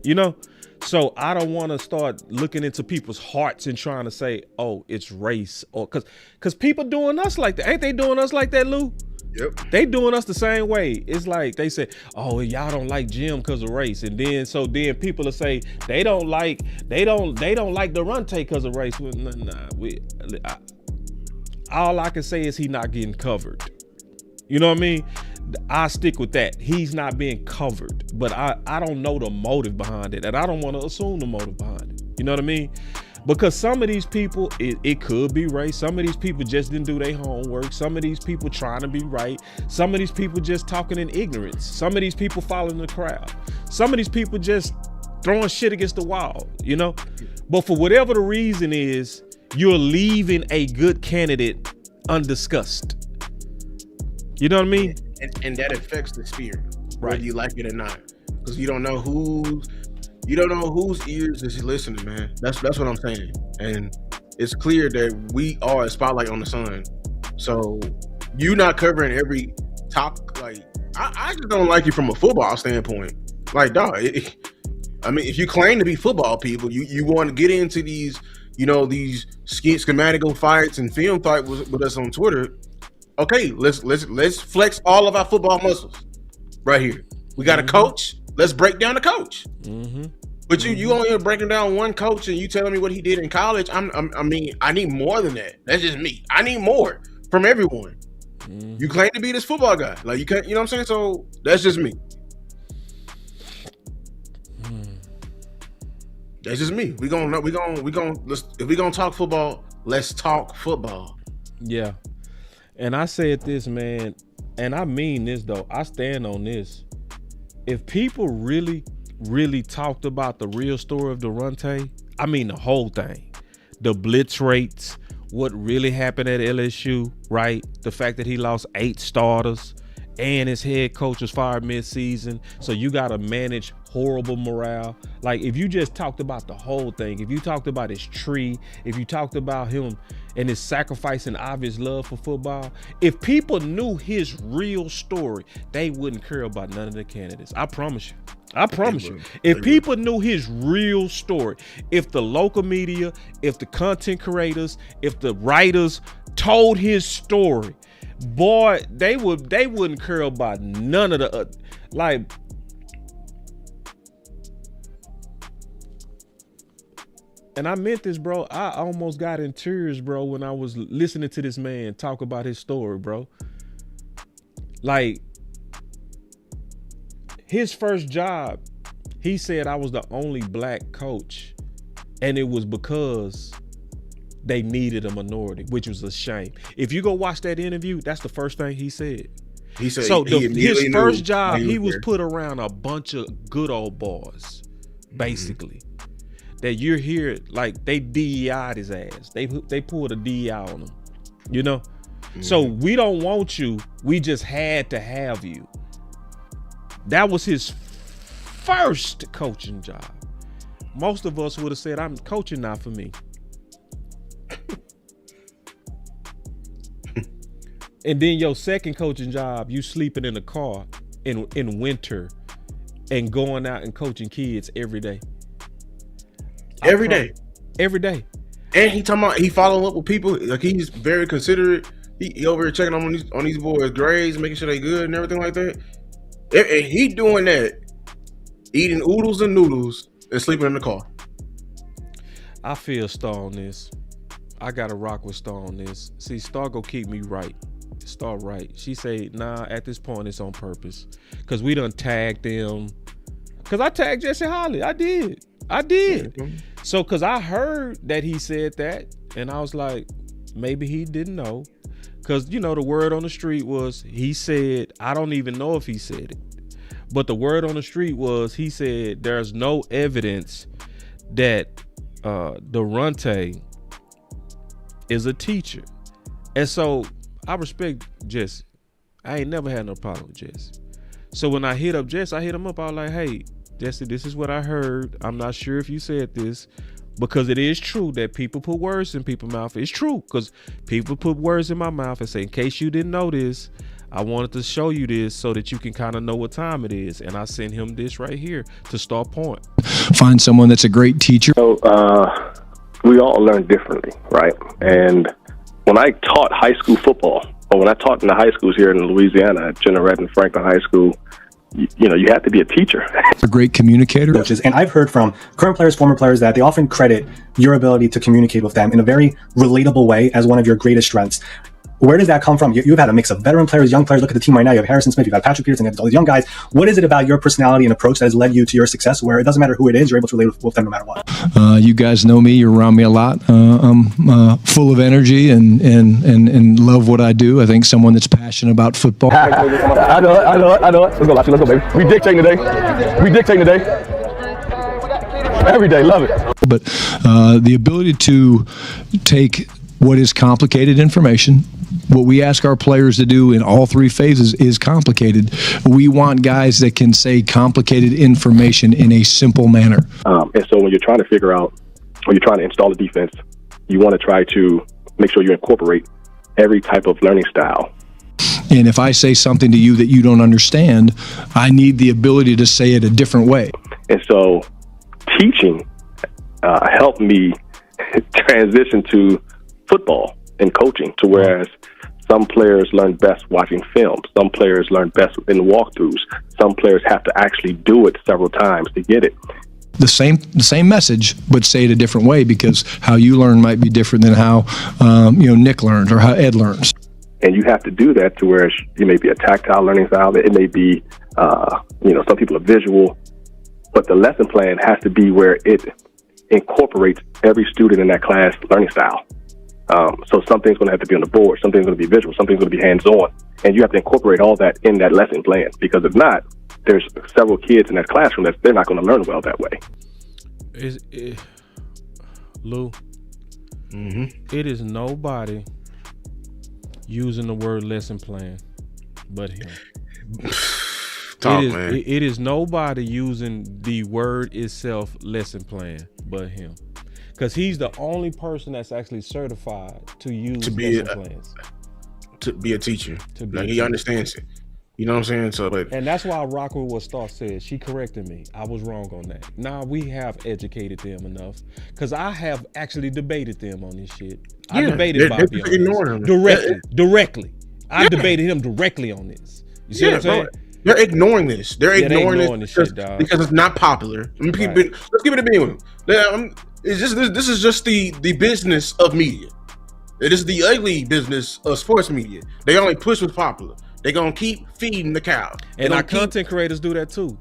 So I don't want to start looking into people's hearts and trying to say, oh, it's race, or because people doing us like that. Ain't they doing us like that, Lou? Yep. They doing us the same way. It's like they say, oh, y'all don't like Jim because of race, and then people will say they don't like Daronte because of race. Well, all I can say is he not getting covered. You know what I mean? I stick with that. He's not being covered, but I don't know the motive behind it, and I don't want to assume the motive behind it. You know what I mean? Because some of these people, it could be race. Some of these people just didn't do their homework. Some of these people trying to be right. Some of these people just talking in ignorance. Some of these people following the crowd. Some of these people just throwing shit against the wall, you know? But for whatever the reason is, you're leaving a good candidate undiscussed. You know what I mean? And that affects the spirit, Right. whether you like it or not, because you don't know whose ears is listening, man. That's what I'm saying. And it's clear that we are a spotlight on the sun. So you not covering every top. Like I just don't like you from a football standpoint. Like, dog. I mean, if you claim to be football people, you want to get into these, you know, these schematical fights and film fight with us on Twitter. Okay, let's flex all of our football muscles right here. We got a coach. Let's break down the coach. Mm-hmm. But you only breaking down one coach and you telling me what he did in college. I mean, I need more than that. That's just me. I need more from everyone. Mm-hmm. You claim to be this football guy, like you can't. You know what I'm saying? So that's just me. That's just me. We gonna if we gonna talk football, let's talk football. Yeah. And I said this, man, and I mean this though. I stand on this. If people really talked about the real story of Daronte, I mean the whole thing, the blitz rates, what really happened at LSU, right? The fact that he lost 8 starters and his head coach was fired mid-season, so you got to manage horrible morale. Like, if you just talked about the whole thing, if you talked about his tree, if you talked about him and his sacrifice and obvious love for football, if people knew his real story, they wouldn't care about none of the candidates. I promise you. I promise you. If people knew his real story, if the local media, if the content creators, if the writers told his story, boy, they wouldn't care about none of the like. And I meant this, bro. I almost got in tears, bro, when I was listening to this man talk about his story, bro. Like, his first job, he said I was the only black coach, and it was because they needed a minority, which was a shame. If you go watch that interview, that's the first thing he said. He said so his first job, he was put around a bunch of good old boys, basically. That you're here, like they DEI'd his ass. They pulled a DEI on him, you know? So we don't want you. We just had to have you. That was his first coaching job. Most of us would have said, I'm coaching not for me. And then your second coaching job, you sleeping in a car in winter and going out and coaching kids every day. Every day. And he talking about he following up with people. Like, he's very considerate. He over here checking on these boys' grades, making sure they good and everything like that. And he doing that, eating oodles and noodles and sleeping in the car. I feel Star on this. I gotta rock with Star on this. See, Star go keep me right. Star right. She say, nah, at this point it's on purpose. Cause we done tagged them. Cause I tagged Jesse Holly. I did. So, cause I heard that he said that, and I was like, maybe he didn't know. Cause you know, the word on the street was he said, I don't even know if he said it, but the word on the street was he said there's no evidence that Daronte is a teacher. And so I respect Jesse. I ain't never had no problem with Jesse. So when I hit up Jesse, I hit him up. I was like, hey, Jesse, this is what I heard. I'm not sure if you said this, because it is true that people put words in people's mouth. It's true, because people put words in my mouth and say, in case you didn't know this, I wanted to show you this so that you can kind of know what time it is. And I sent him this right here to start point. Find someone that's a great teacher. So we all learn differently, right? And when I taught high school football, or when I taught in the high schools here in Louisiana at Jeanneret and Franklin High School, you know, you have to be a teacher. A great communicator. Coaches, and I've heard from current players, former players, that they often credit your ability to communicate with them in a very relatable way as one of your greatest strengths. Where does that come from? You've had a mix of veteran players, young players. Look at the team right now. You have Harrison Smith, you've got Patrick Peterson, you have all these young guys. What is it about your personality and approach that has led you to your success where it doesn't matter who it is, you're able to relate with them no matter what? You guys know me. You're around me a lot. I'm full of energy and love what I do. I think someone that's passionate about football. I know it. Let's go, Lachi. Let's go, baby. We dictating today. Every day, love it. But the ability to take what is complicated information, what we ask our players to do in all three phases is complicated. We want guys that can say complicated information in a simple manner. And so when you're trying to figure out, or you're trying to install a defense, you want to try to make sure you incorporate every type of learning style. And if I say something to you that you don't understand, I need the ability to say it a different way. And so teaching helped me transition to football and coaching, to whereas some players learn best watching film, some players learn best in walkthroughs, some players have to actually do it several times to get it. The same message, but say it a different way, because how you learn might be different than how Nick learns or how Ed learns. And you have to do that to where it may be a tactile learning style, it may be some people are visual, but the lesson plan has to be where it incorporates every student in that class learning style. So something's going to have to be on the board, something's going to be visual, something's going to be hands-on, and you have to incorporate all that in that lesson plan, because if not, there's several kids in that classroom that they're not going to learn well that way. Lou, it is nobody using the word lesson plan but him. It is nobody using the word itself, lesson plan, but him. Because he's the only person that's actually certified to use lesson plans. To be a teacher. He understands it. You know what I'm saying? And that's why I rock with what Star said. She corrected me. I was wrong on that. Now we have educated them enough. Because I have actually debated them on this shit. I debated Bobby on this. Directly. I debated him directly on this. You see what I'm saying? They're ignoring this. They're ignoring this shit, dog. Because it's not popular. Let's give it a being. This is just the business of media. It is the ugly business of sports media. They only push what's popular. They're going to keep feeding the cow. And our content creators do that too.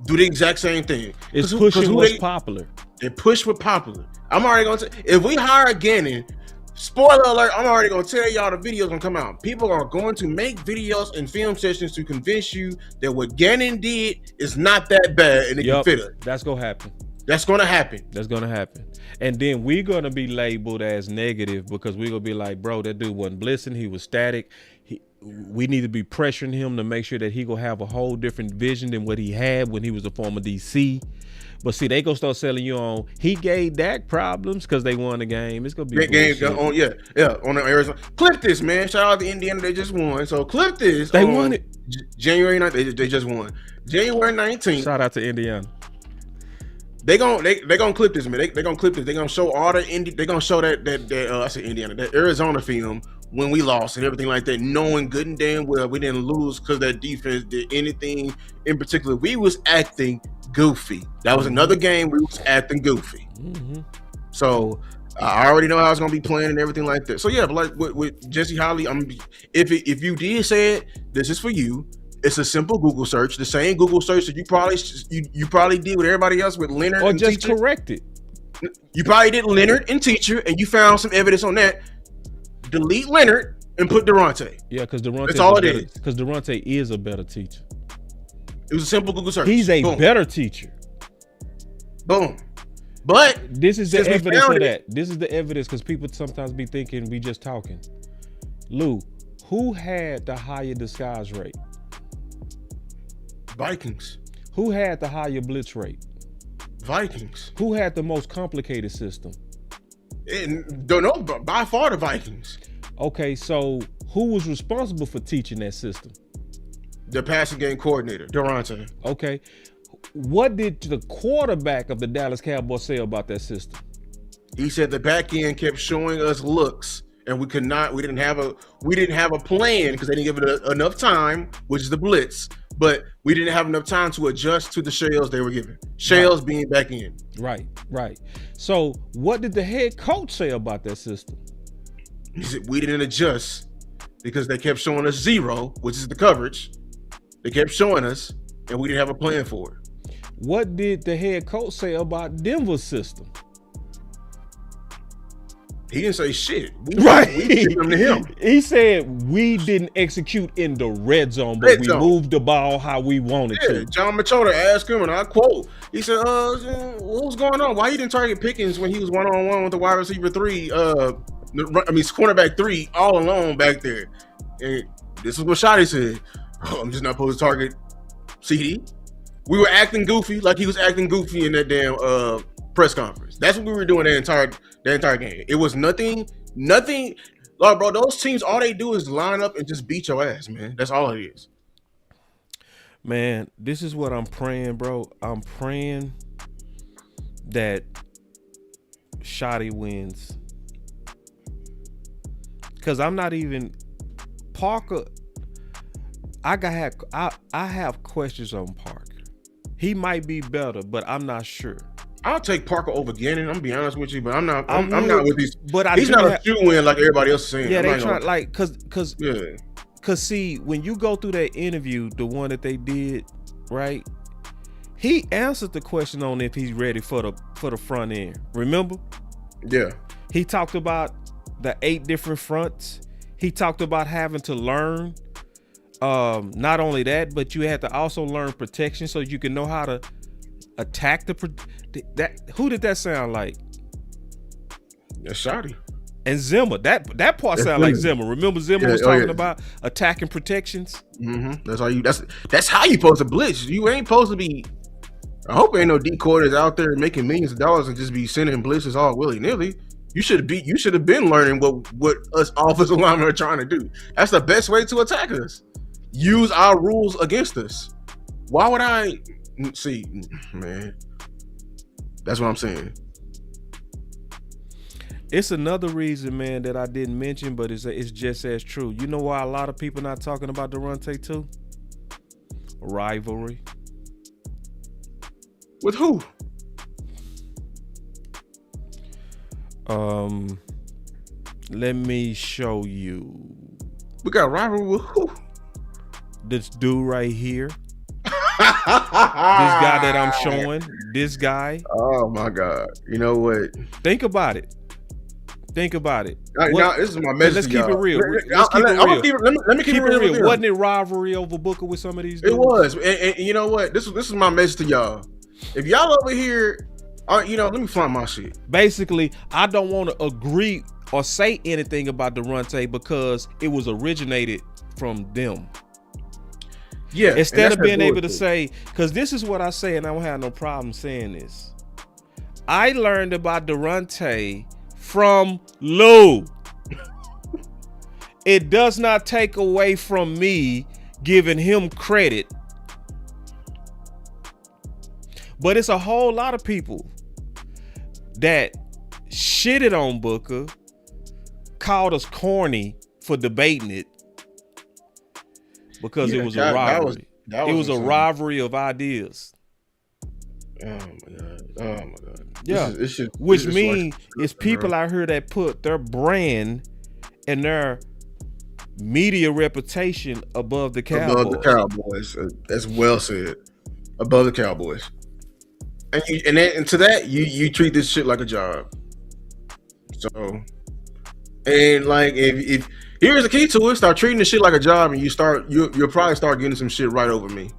Do the exact same thing. It's pushing what's popular. They push what's popular. I'm already going to if we hire Gannon, spoiler alert, I'm already going to tell y'all the video's going to come out. People are going to make videos and film sessions to convince you that what Gannon did is not that bad and it can fit it. That's going to happen. That's going to happen. That's going to happen. And then we're going to be labeled as negative because we're going to be like, bro, that dude wasn't blitzing. He was static. We need to be pressuring him to make sure that he going to have a whole different vision than what he had when he was a former DC. But see, they going to start selling you on, he gave Dak problems because they won the game. It's going to be that game on the Arizona. Clip this, man. Shout out to Indiana. They just won. So clip this. They won it. January 9th. They just won. January 19th. Shout out to Indiana. They gonna clip this, man. They gonna clip this. They gonna show all the they gonna show that I said Indiana, that Arizona film when we lost and everything like that, knowing good and damn well we didn't lose because that defense did anything in particular. We was acting goofy. That was another game we was acting goofy. So I already know how I was gonna be playing and everything like that. So yeah, but like with Jesse Holly, if you did say it, this is for you. It's a simple Google search, the same Google search that you probably did with everybody else with Leonard or and just teacher. Correct it. You probably did Leonard and teacher, and you found some evidence on that. Delete Leonard and put Daronte. Yeah, because Daronte. That's all it is. Because Daronte is a better teacher. It was a simple Google search. He's a better teacher. Boom. But this is the evidence of that. This is the evidence because people sometimes be thinking we just talking. Lou, who had the higher disguise rate? Vikings. Who had the higher blitz rate? Vikings. Who had the most complicated system? Don't know, but by far the Vikings. Okay, so who was responsible for teaching that system? The passing game coordinator, Daronte. Okay, what did the quarterback of the Dallas Cowboys say about that system? He said the back end kept showing us looks, and we didn't have a plan because they didn't give it enough time, which is the blitz. But we didn't have enough time to adjust to the shells they were given. Shells being back in. Right. So what did the head coach say about that system? He said we didn't adjust because they kept showing us zero, which is the coverage. They kept showing us, and we didn't have a plan for it. What did the head coach say about Denver's system? He didn't say shit. We Right. them to him. He said we didn't execute in the red zone, but we moved the ball how we wanted to. John Machota asked him, and I quote, he said, what was going on? Why he didn't target Pickens when he was one-on-one with the wide receiver 3, cornerback 3, all alone back there? And this is what Shotty said. I'm just not supposed to target CD. We were acting goofy like he was acting goofy in that damn press conference. That's what we were doing the entire game. It was nothing. Like, bro, those teams, all they do is line up and just beat your ass, man. That's all it is. Man, this is what I'm praying, bro. I'm praying that Shotty wins. Because I'm not even Parker. I have questions on Parker. He might be better, but I'm not sure. I'll take Parker over Gannon. I'm gonna be honest with you, but I'm not with these. But he's not a shoe-in like everybody else is saying. Yeah, they try like cause see, when you go through that interview, the one that they did, right? He answered the question on if he's ready for the front end. Remember? Yeah. He talked about the 8 different fronts. He talked about having to learn. Not only that, but you had to also learn protection so you can know how to attack that. Who did that sound like? That's Shotty. And Zimmer. That part sounded like Zimmer. Remember Zimmer was talking about attacking protections? Mm-hmm. That's how you supposed to blitz. You ain't supposed to be. I hope ain't no decoys out there making millions of dollars and just be sending blitzes all willy-nilly. You should have been learning what us offensive linemen are trying to do. That's the best way to attack us. Use our rules against us. Why would I see, man? That's what I'm saying. It's another reason, man, that I didn't mention, but it's just as true. You know why a lot of people not talking about Daronte too? Rivalry. With who? Let me show you. We got rivalry with who? This dude right here. This guy that I'm showing. This guy. Oh my God. You know what? Think about it. Now, this is my message. Let's keep it real. Let me keep it real. Wasn't it rivalry over Booker with some of these dudes? It was. And you know what? This is my message to y'all. If y'all over here, let me flaunt my shit. Basically, I don't want to agree or say anything about Daronte because it was originated from them. Yeah. Instead of being able to say, because this is what I say, and I don't have no problem saying this. I learned about Daronte from Lou. It does not take away from me giving him credit. But it's a whole lot of people that shitted on Booker, called us corny for debating it because it was a rivalry. It was a rivalry of ideas. Oh my God. Yeah. Which means it's people out here that put their brand and their media reputation above the Cowboys. Above the Cowboys. That's well said. Above the Cowboys. And to that, you treat this shit like a job. So, and like if here's the key to it: start treating this shit like a job, and you'll probably start getting some shit right over me.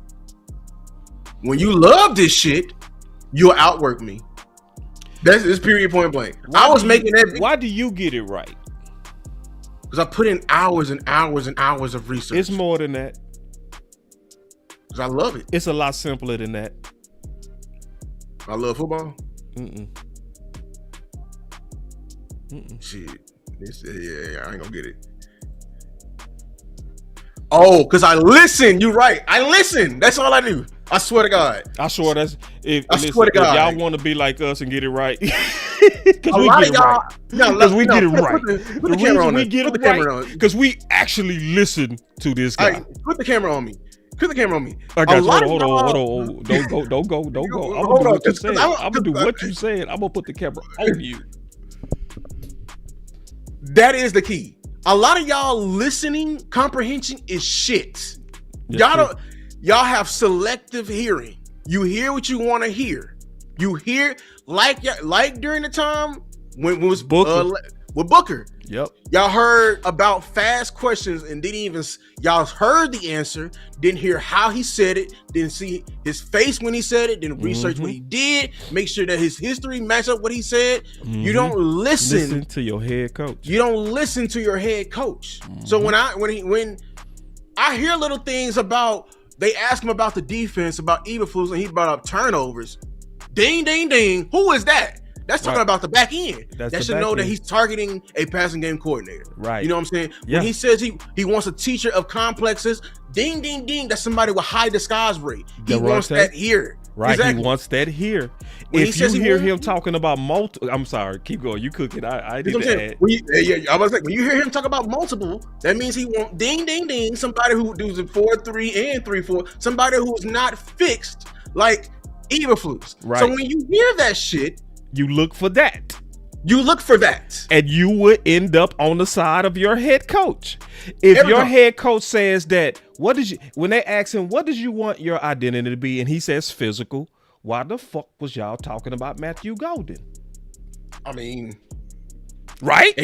When you love this shit, you'll outwork me. That's period, point blank. Why do you get it right? Because I put in hours and hours and hours of research. It's more than that. Because I love it. It's a lot simpler than that. I love football. Shit. I ain't gonna get it. Oh, because I listen. You're right. I listen. That's all I do. I swear to God. I swear that's if swear to God. If y'all want to be like us and get it right. Because we get it right. Because we get it right. The reason we get it right because we actually listen to this guy. Right, put the camera on me. Put the camera on me. I got you. Hold on. Don't go. I'm gonna do what you said. I'm gonna do what you said. I'm gonna put the camera on you. That is the key. A lot of y'all listening comprehension is shit. Yes, Y'all have selective hearing. You hear what you want to hear. You hear like during the time when it was Booker. With Booker. Yep. Y'all heard about fast questions and didn't even, y'all heard the answer, didn't hear how he said it, didn't see his face when he said it, didn't research what he did, make sure that his history matched up what he said. You don't listen to your head coach. You don't listen to your head coach. So when I hear little things about, they ask him about the defense, about Eberflus, and he brought up turnovers. Ding, ding, ding. Who is that? That's talking about the back end. That should know that he's targeting a passing game coordinator. Right. You know what I'm saying? When he says he wants a teacher of complexes, ding, ding, ding, that's somebody with high disguise rate. He wants that here. Right. Exactly. He wants that here. When if you hear him talking about multiple, I'm sorry, keep going. You cook it. I did that. I was like, when you hear him talk about multiple, that means he wants ding, ding, ding, somebody who does 4-3 and 3-4, somebody who's not fixed like Eberflus. Right. So when you hear that shit, you look for that. You look for that. And you would end up on the side of your head coach. If your head coach says that, when they ask him, what did you want your identity to be? And he says physical, why the fuck was y'all talking about Matthew Golden? I mean, right?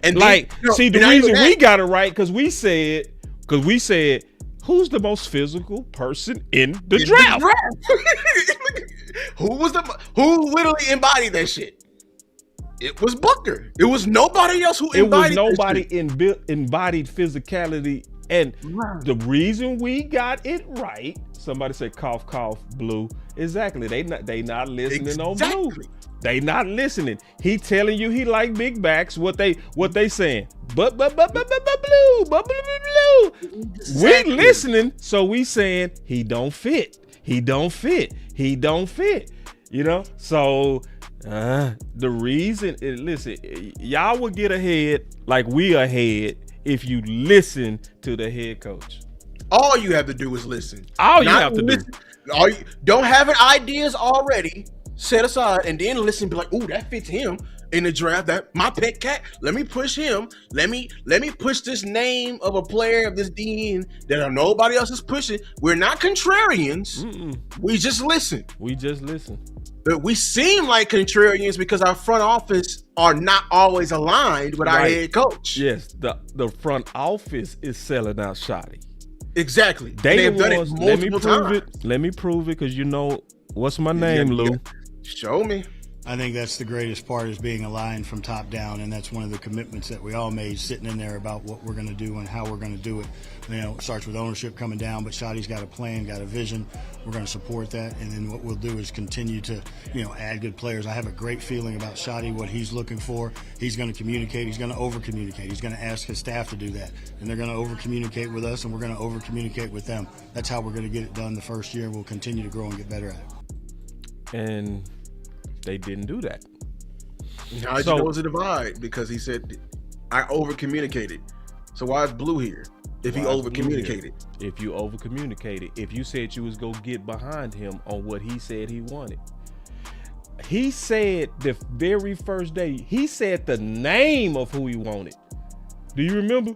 And like, then, see, the reason we got it right, because we said, who's the most physical person in the draft? Who literally embodied that shit? It was Booker. It was nobody else who embodied. It was nobody embodied physicality. And the reason we got it right, somebody said cough, cough, Blue. Exactly. They not listening on Blue. They not listening. He telling you he like big backs. What they saying? But blue. We listening, so we saying he don't fit. He don't fit. He don't fit. You know? So the reason is, listen, y'all will get ahead like we ahead if you listen to the head coach. All you have to do is listen. Don't have ideas already set aside and then listen, be like, ooh, that fits him in the draft. That my pet cat. Let me push him. Let me push this name of a player of this dean that nobody else is pushing. We're not contrarians. We just listen. But we seem like contrarians because our front office are not always aligned with our head coach. Yes, the front office is selling out Shoddy. Exactly. They've done it multiple times. Let me prove it, because you know what's my name, Lou. Show me. I think that's the greatest part, is being aligned from top down, and that's one of the commitments that we all made sitting in there about what we're going to do and how we're going to do it. You know, it starts with ownership coming down, but Shoddy's got a plan, got a vision. We're going to support that, and then what we'll do is continue to, add good players. I have a great feeling about Shoddy, what he's looking for. He's going to communicate. He's going to over-communicate. He's going to ask his staff to do that, and they're going to over-communicate with us, and we're going to over-communicate with them. That's how we're going to get it done the first year. We'll continue to grow and get better at it. And they didn't do that. How did you know it was a divide? Because he said, I over-communicated. So why is Blue here? If he over-communicated. If you over-communicated. If you said you was going to get behind him on what he said he wanted. He said the very first day, he said the name of who he wanted. Do you remember?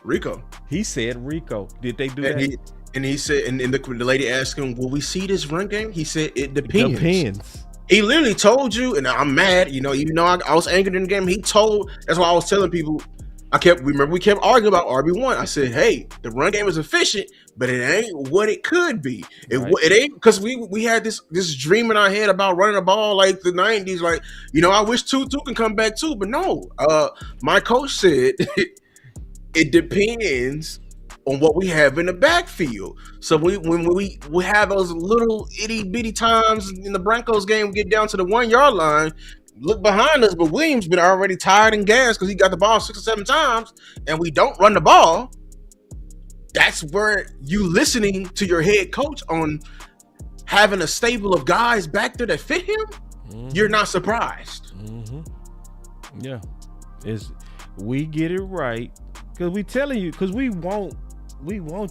Rico. He said Rico. Did they do that? And he said, and the lady asked him, will we see this run game? He said, it depends. Depends. He literally told you, and I'm mad, even though I was angered in the game, that's why I was telling people, we kept arguing about RB1. I said, hey, the run game is efficient, but it ain't what it could be. It ain't, because we had this dream in our head about running the ball like the 90s. Like, I wish Tutu can come back too, but no. My coach said, it depends on what we have in the backfield. So when we have those little itty bitty times in the Broncos game, we get down to the 1 yard line, look behind us, but Williams been already tired and gassed because he got the ball 6 or 7 times, and we don't run the ball. That's where you listening to your head coach on having a stable of guys back there that fit him. You're not surprised. Yeah, we get it right because we telling you, because we want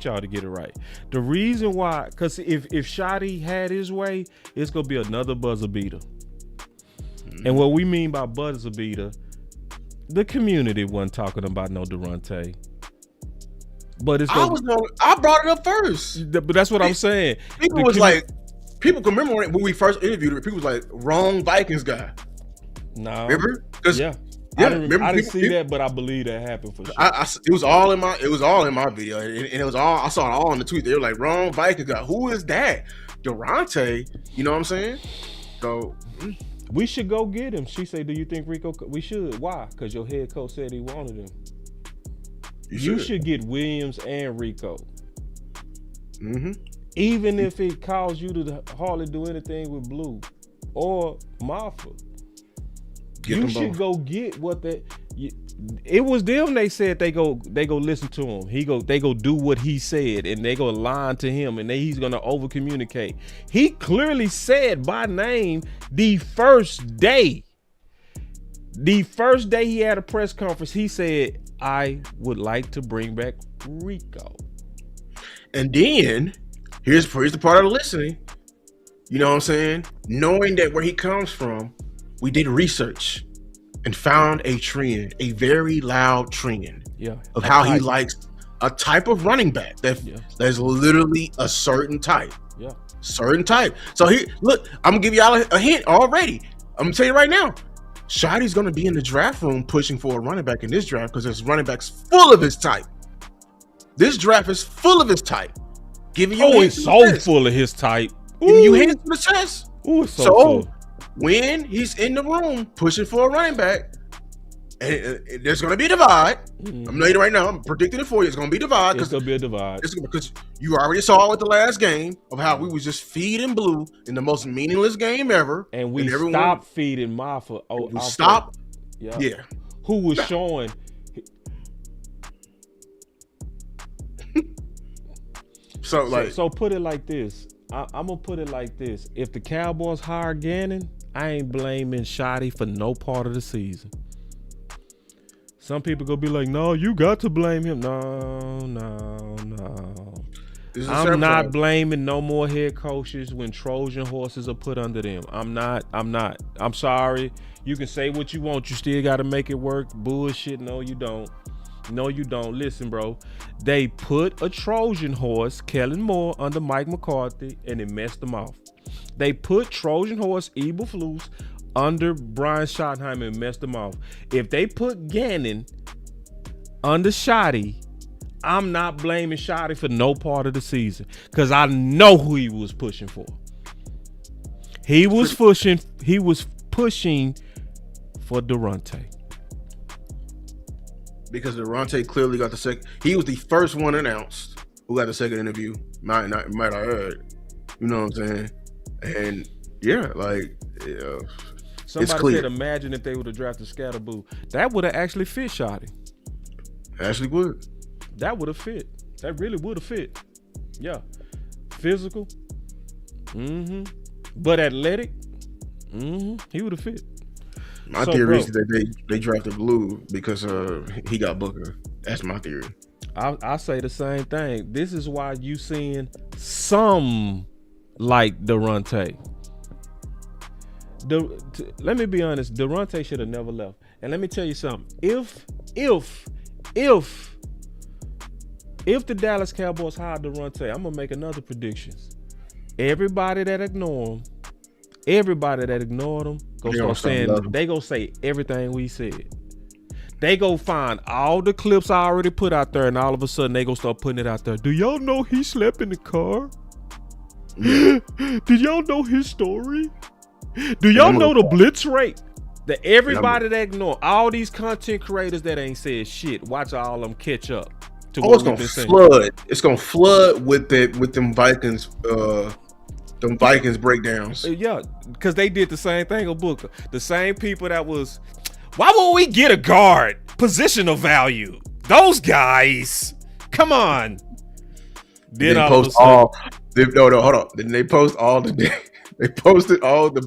y'all to get it right. The reason why, because if Shoddy had his way, it's gonna be another buzzer beater. And what we mean by buzzer beater, The community wasn't talking about no Daronte. But it's I brought it up first. But that's what I'm saying. People was like, people can remember when we first interviewed it. People was like, wrong Vikings guy. No, remember? Yeah, I didn't see that, but I believe that happened for sure. It was all in my video, and it was all I saw it all in the tweet. They were like, wrong Vikings guy. Who is that? Daronte. You know what I'm saying? So we should go get him. She said, "Do you think Rico?" We should. Why? Because your head coach said he wanted him. You should get Williams and Rico. Mm-hmm. Even if it caused you to hardly do anything with Blue or Marfa. You should go get what that. It was them. They said they go listen to him. They go do what he said, and they go lie to him, and he's gonna over communicate. He clearly said by name the first day. The first day he had a press conference, he said, "I would like to bring back Rico." And then here's the part of the listening. You know what I'm saying? Knowing that where he comes from, we did research and found a trend, a very loud trend, of how he likes a type of running back that's literally a certain type. Yeah. Certain type. So look, I'm gonna give y'all a hint already. I'm gonna tell you right now. Shotty's gonna be in the draft room pushing for a running back in this draft because there's running backs full of his type. This draft is full of his type. Giving you it's so full of his type. Giving you hints to the chest. Ooh, it's so full. When he's in the room pushing for a running back, and there's going to be a divide. I'm telling you right now. I'm predicting it for you. It's going to be a divide. It's going to be a divide. Because you already saw it the last game of how we was just feeding Blue in the most meaningless game ever. And we stopped feeding Marfa. We stopped. Yeah. Who was showing. So put it like this. I'm going to put it like this. If the Cowboys hire Gannon, I ain't blaming Shotty for no part of the season. Some people gonna be like, no, you got to blame him. No. I'm not blaming no more head coaches when Trojan horses are put under them. I'm not. I'm sorry. You can say what you want. You still got to make it work. Bullshit. No, you don't. Listen, bro. They put a Trojan horse, Kellen Moore, under Mike McCarthy, and it messed them off. They put Trojan horse, Eberflus, under Brian Schottenheimer and messed them off. If they put Gannon under Shotty, I'm not blaming Shotty for no part of the season because I know who he was pushing for. He was pushing for Daronte. Because Daronte clearly got the second. He was the first one announced who got the second interview. Might I heard. You know what I'm saying? And somebody said, imagine if they would have drafted Scatterboo. That would have actually fit Shotty. Actually would. That would have fit. That really would have fit. Yeah. Physical. But athletic. He would have fit. My theory is that they drafted Blue because he got Booker. That's my theory. I say the same thing. This is why you seeing some like Daronte. Let me be honest. Daronte should have never left. And let me tell you something. If the Dallas Cowboys hired Daronte, I'm gonna make another prediction. Everybody that ignored him, gonna say everything we said. They go find all the clips I already put out there, and all of a sudden they gonna start putting it out there. Do y'all know he slept in the car? Did y'all know his story? Do y'all know the blitz rate? That everybody that ignore all these content creators that ain't said shit. Watch all of them catch up. It's gonna flood. It's gonna flood with them Vikings. Them Vikings breakdowns. Yeah, because they did the same thing on Booker. The same people that was, why would we get a guard? Positional value. Those guys. Come on. Then all post all. Hold on. Then they post all the day. They posted all the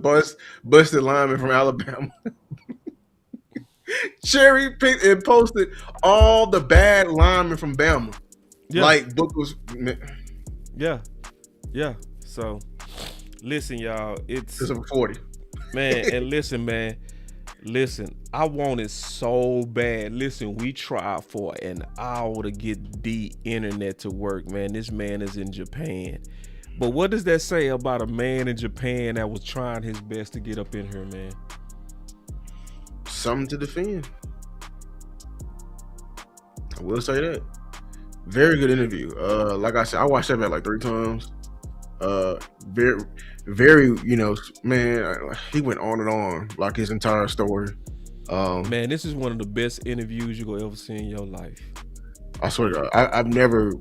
busted linemen from Alabama. Cherry picked and posted all the bad linemen from Bama. Yeah. Like Book was. Yeah. So, listen, y'all. It's 40. Man, and listen, man. Listen, I want it so bad. Listen, we tried for an hour to get the internet to work, man. This man is in Japan. But what does that say about a man in Japan that was trying his best to get up in here, man? Something to defend. I will say that. Very good interview. Like I said, I watched that back like 3 times. Very, man, he went on and on like his entire story. Man, this is one of the best interviews you're gonna ever see in your life. I swear to God, I've never.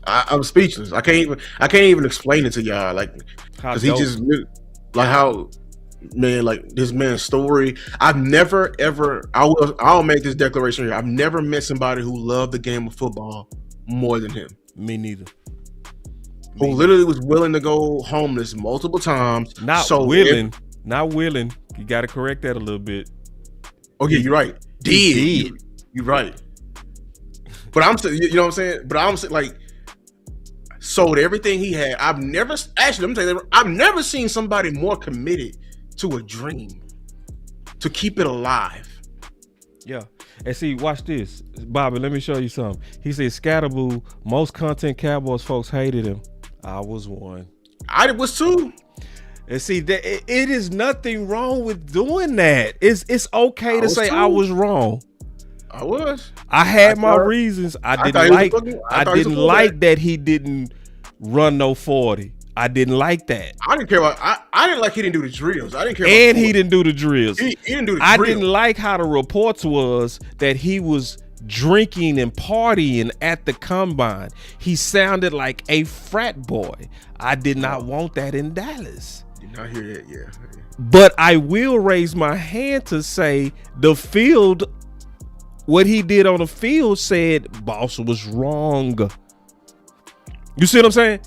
I'm speechless. I can't even explain it to y'all, like, because he just like how, man, like this man's story. I've never ever. I'll make this declaration here. I've never met somebody who loved the game of football more than him. Me neither. Who literally was willing to go homeless multiple times. Not willing. You got to correct that a little bit. Oh yeah, you're right. Did. You're right. But I'm saying, you know what I'm saying? But I'm saying, like, sold everything he had. Let me tell you, I've never seen somebody more committed to a dream, to keep it alive. Yeah. And see, watch this. Bobby, let me show you something. He said, Scatterboo, most content Cowboys folks hated him. I was one. I was too. And see, it is nothing wrong with doing that. It's okay to say I was wrong. I was. I had my reasons. I didn't like that he didn't run no 40. I didn't like that. I didn't care about. I didn't like he didn't do the drills. I didn't care. And he didn't do the drills. He didn't do the drills. I didn't like how the reports was that he was drinking and partying at the combine. He sounded like a frat boy. I did not want that in Dallas. Did not hear that. Yeah. But I will raise my hand to say the field, what he did on the field, said boss was wrong. You see what I'm saying?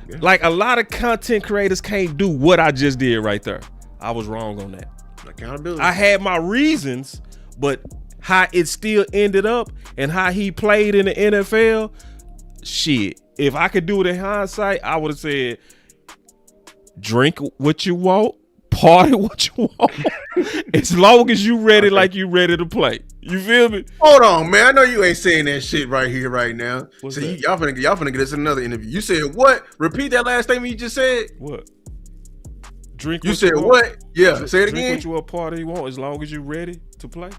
Yeah. Like a lot of content creators can't do what I just did right there. I was wrong on that. Accountability. I had my reasons, but how it still ended up and how he played in the NFL, shit. If I could do it in hindsight, I would have said, drink what you want, party what you want, as long as you ready, like you ready to play. You feel me? Hold on, man. I know you ain't saying that shit right here, right now. So y'all finna get us another interview. You said what? Repeat that last statement you just said. What? Drink. You said what? Yeah. Say it again. Drink what you party you want, as long as you ready to play.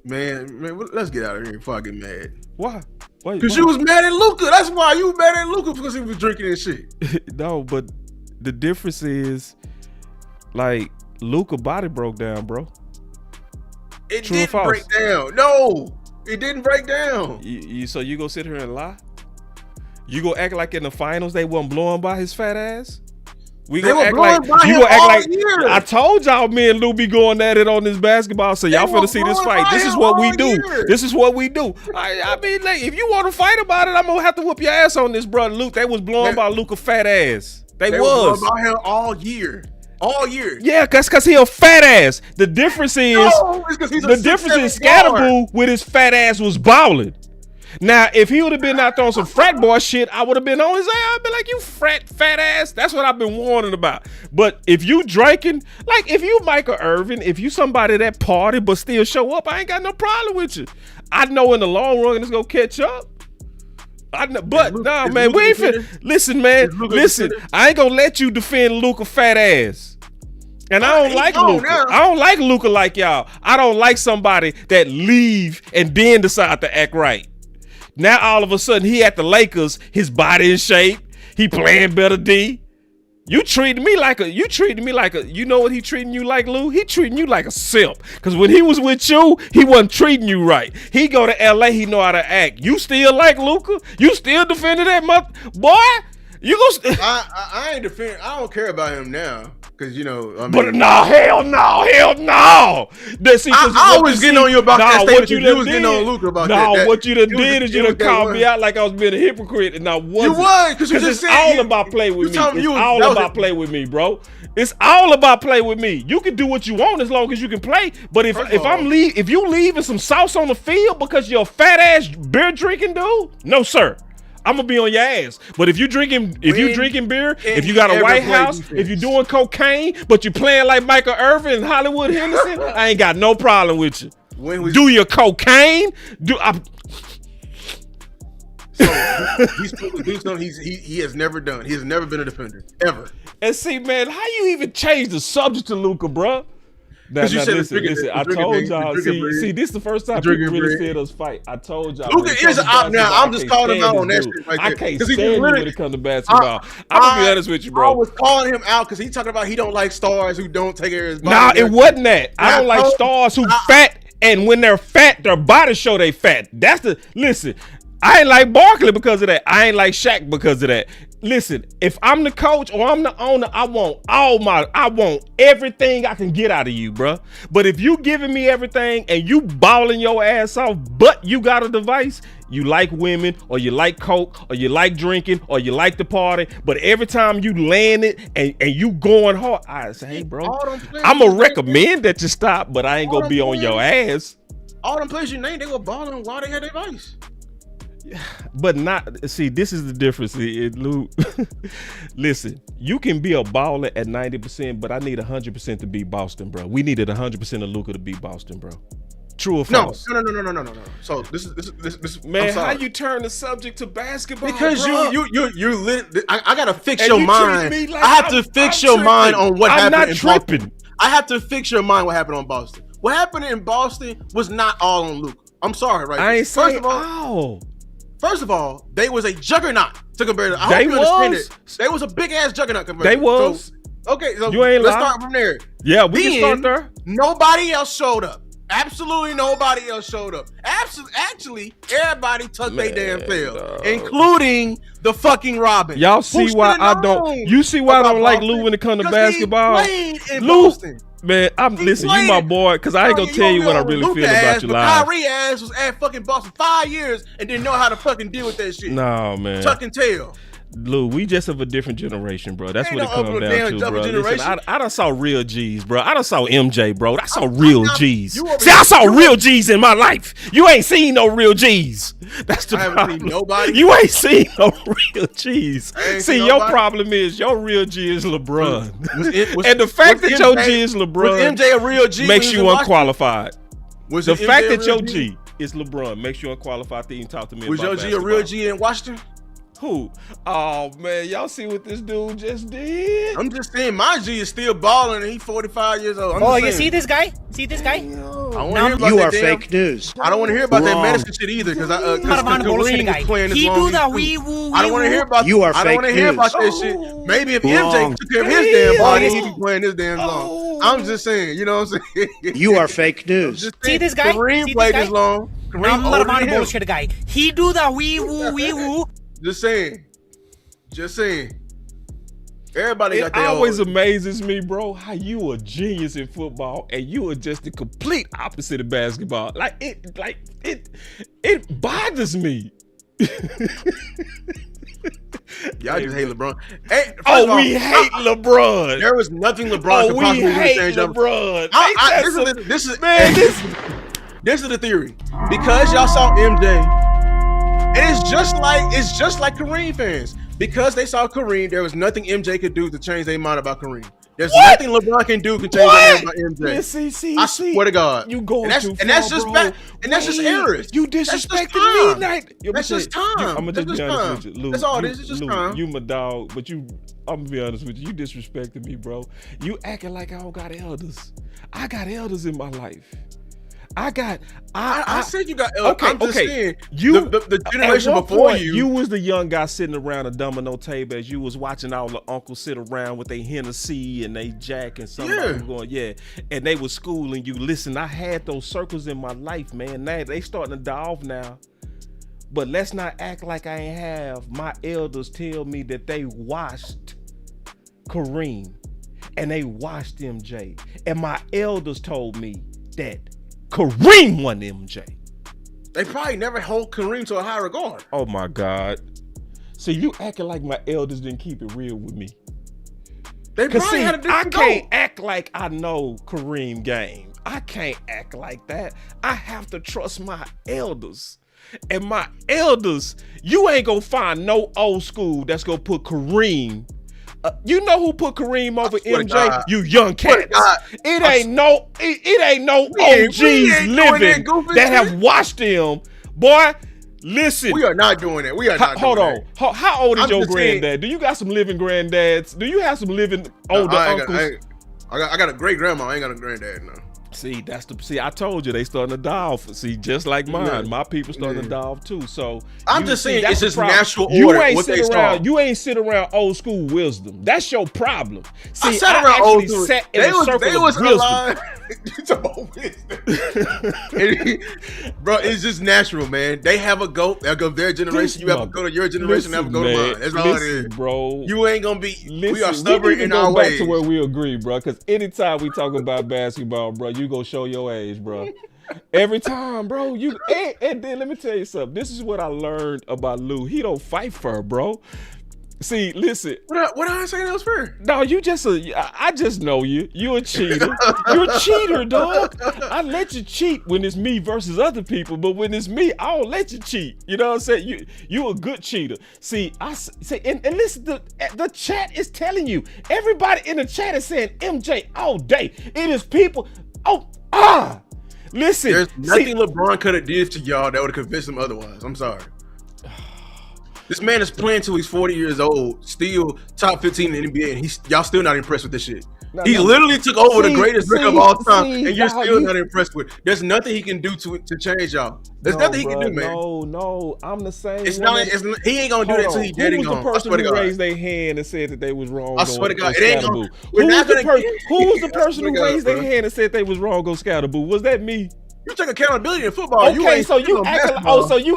Man, let's get out of here before I get mad. Why? Because you was mad at Luka. That's why you mad at Luka, because he was drinking and shit. No, but the difference is, like, Luka body broke down, bro. It didn't break down. No, it didn't break down. So you go sit here and lie? You go act like in the finals they wasn't blowing by his fat ass? We gonna act like you gonna act like year. I told y'all, me and Lou be going at it on this basketball. So y'all finna see this fight. This is what we do. This is what we do. I mean, like, if you want to fight about it, I'm gonna have to whoop your ass on this, brother. Luke, they was blowing by Luka fat ass. They was blowing by him all year. All year. Yeah, cause he a fat ass. The difference is Scatterboo with his fat ass was balling. Now, if he would have been out there on some frat boy shit, I would have been on his ass. I'd be like, you fat ass. That's what I've been warning about. But if you drinking, like if you Michael Irvin, if you somebody that party but still show up, I ain't got no problem with you. I know in the long run it's gonna catch up. Man, we ain't finna. Listen, man. Listen, I ain't gonna let you defend Luka fat ass. And I don't like Luka. I don't like Luka like y'all. I don't like somebody that leave and then decide to act right. Now all of a sudden he at the Lakers, his body in shape, he playing better D. You treated me like a, you know what he treating you like, Lou? He treating you like a simp. Cause when he was with you, he wasn't treating you right. He go to LA, he know how to act. You still like Luka? You still defending that boy? You go. I ain't defending. I don't care about him now, cause you know. I mean, but hell no. I always getting on you about that statement. You was getting on Luka about that. What you done did is you done called me out like I was being a hypocrite, and I wasn't. You was, because you just said it's all about play with me. It's all about play with me, bro. It's all about play with me. You can do what you want as long as you can play. But if you leaving some sauce on the field because you're a fat ass beer drinking dude, no sir. I'm gonna be on your ass. But if you drinking beer, if you got a White House, if you're doing cocaine, but you playing like Michael Irvin and Hollywood Henderson, I ain't got no problem with you. Do your cocaine? He's supposed to do something he has never done. He has never been a defender ever. And see, man, how you even change the subject to Luka, bro? Listen, I told y'all. See, this is the first time people really said us fight. I told y'all. Luka is an op now. I'm just calling him out on that shit right there. I can't stand you when it comes to basketball. I'm gonna be honest with you, bro. I was calling him out because he talking about he don't like stars who don't take care of his body. Nah, it wasn't that. I don't like stars who fat, and when they're fat, their body show they fat. Listen. I ain't like Barkley because of that. I ain't like Shaq because of that. Listen, if I'm the coach or I'm the owner, I want everything I can get out of you, bro. But if you giving me everything and you balling your ass off, but you got a device, you like women or you like coke or you like drinking or you like the party, but every time you land it and you going hard, I say, hey, bro, I'm gonna recommend that you stop, but I ain't gonna be on your ass. All them players you named, they were balling while they had their device. But not see, this is the difference, Lou. Listen, you can be a baller at 90%, but I need 100% to beat Boston, bro. We needed 100% of Luka to beat Boston, bro. True or false? No. So this is man. How you turn the subject to basketball? Because bro? I gotta fix your mind. I have to fix your mind on what happened in Boston. I have to fix your mind what happened on Boston. What happened in Boston was not all on Luka. I'm sorry, right? I ain't saying all. First of all, they was a juggernaut to compare to. They was a big ass juggernaut compared. They was. So, okay, so let's start from there. Yeah, we can start there. Nobody else showed up. Absolutely nobody else showed up. Actually, everybody tucked their damn tail, including the fucking Robin. Y'all see why I don't. You see why I don't like Lou when it comes to basketball. Lou, man, listen. You my boy, because I ain't gonna tell you what I really feel about you live. Kyrie ass was at fucking Boston 5 years and didn't know how to fucking deal with that shit. No, man. Tuck and tail. Lou, we just of a different generation, bro. That's what it comes down to, bro. Listen, I done saw real G's, bro. I done saw MJ, bro. I saw real G's. See, I saw real G's in my life. You ain't seen no real G's. That's the problem. I haven't seen nobody. You ain't seen no real G's. See, your problem is your real G is LeBron. And the fact that your G is LeBron was MJ a real G makes you unqualified. The fact that your G is LeBron makes you unqualified to even talk to me about basketball. Was your G a real G in Washington? Who? Oh man, y'all see what this dude just did? I'm just saying, my G is still balling, and he's 45 years old. You see this guy? You are fake news. I don't want to hear about that medicine shit either, because Kareem was playing this long. I don't want to hear about. You are fake news. I don't want to hear about that shit. Maybe if MJ took care of his damn body, he'd be playing this damn long. I'm just saying, you know what I'm saying? You are fake news. See this guy? Kareem played this long. Kareem bullshit guy. He do the wee woo. Just saying. Everybody got their It always amazes me, bro, how you a genius in football and you are just the complete opposite of basketball. It bothers me. Y'all just hate LeBron. Hey, we hate LeBron. There was nothing LeBron could possibly do to change LeBron. This is the theory. Because y'all saw MJ. And it's just like Kareem fans. Because they saw Kareem, there was nothing MJ could do to change their mind about Kareem. There's nothing LeBron can do to change their mind about MJ. I swear to God. You going too far, and that's just bad. And that's just errors. You disrespecting me. That's just time. I'm gonna just be honest with you, Lou. That's all it is. It's just time. You my dog, but I'm gonna be honest with you. You disrespecting me, bro. You acting like I don't got elders. I got elders in my life. I said you got elders. Okay, I'm just saying, you the generation before you was the young guy sitting around a domino table as you was watching all the uncles sit around with their Hennessy and they Jack and somebody was going, and they was schooling you. Listen, I had those circles in my life, man. Now they starting to die off now. But let's not act like I ain't have my elders tell me that they watched Kareem and they watched MJ. And my elders told me that Kareem won MJ. They probably never hold Kareem to a high regard. Oh my God. See, you acting like my elders didn't keep it real with me. They probably had a different I can't act like I know Kareem game. I can't act like that. I have to trust my elders. And my elders, you ain't gonna find no old school that's gonna put Kareem. You know who put Kareem over MJ? You young cats. It ain't no OGs living that have watched him. Boy, listen. We are not doing it. We are not Hold doing on. it. How old is I'm your just saying- granddad? Do you got some living granddads? Do you have some living older uncles? I got a great grandma. I ain't got a granddad now. See, I told you they starting to die off. See, just like mine, Yeah. my people starting to die off too. So I'm just saying, that's it's the just problem. natural You order, ain't what sit they around. saw. You ain't sit around old school wisdom. That's your problem. See, I sat around actually old school. sat in They a circle they of was wisdom. alive. You talking about wisdom. Bro, it's just natural, man. They have a goat. They'll go their generation. You have a go to your generation. Have a go to mine. That's all it is, bro. You ain't gonna be. We are Listen, stubborn we need to in go our back ways. to where we agree, bro. Because anytime we talk about basketball, bro, you go show your age, bro. Every time, bro. And then let me tell you something. This is what I learned about Lou. He don't fight for her, bro. See, listen. What I saying else for? No, you just I just know you. You a cheater. You a cheater, dog. I let you cheat when it's me versus other people, but when it's me, I don't let you cheat. You know what I'm saying? You a good cheater. See, I say, and listen, the chat is telling you. Everybody in the chat is saying MJ all day. It is people. Listen. There's nothing LeBron could have did to y'all that would have convinced him otherwise. I'm sorry. This man is playing till he's 40 years old, still top 15 in the NBA, and y'all still not impressed with this shit. He literally took over the greatest record of all time, and you're still not impressed with it. There's nothing he can do to change y'all. There's nothing he can do, man. No, I'm the same. It's not. He ain't gonna do that until he dead and gone. Who was the person who raised their hand and said that they was wrong? I swear to God, it ain't gonna. Who was the person who raised their hand and said they was wrong on Scatterboo? Was that me? You take accountability in football. Okay, so you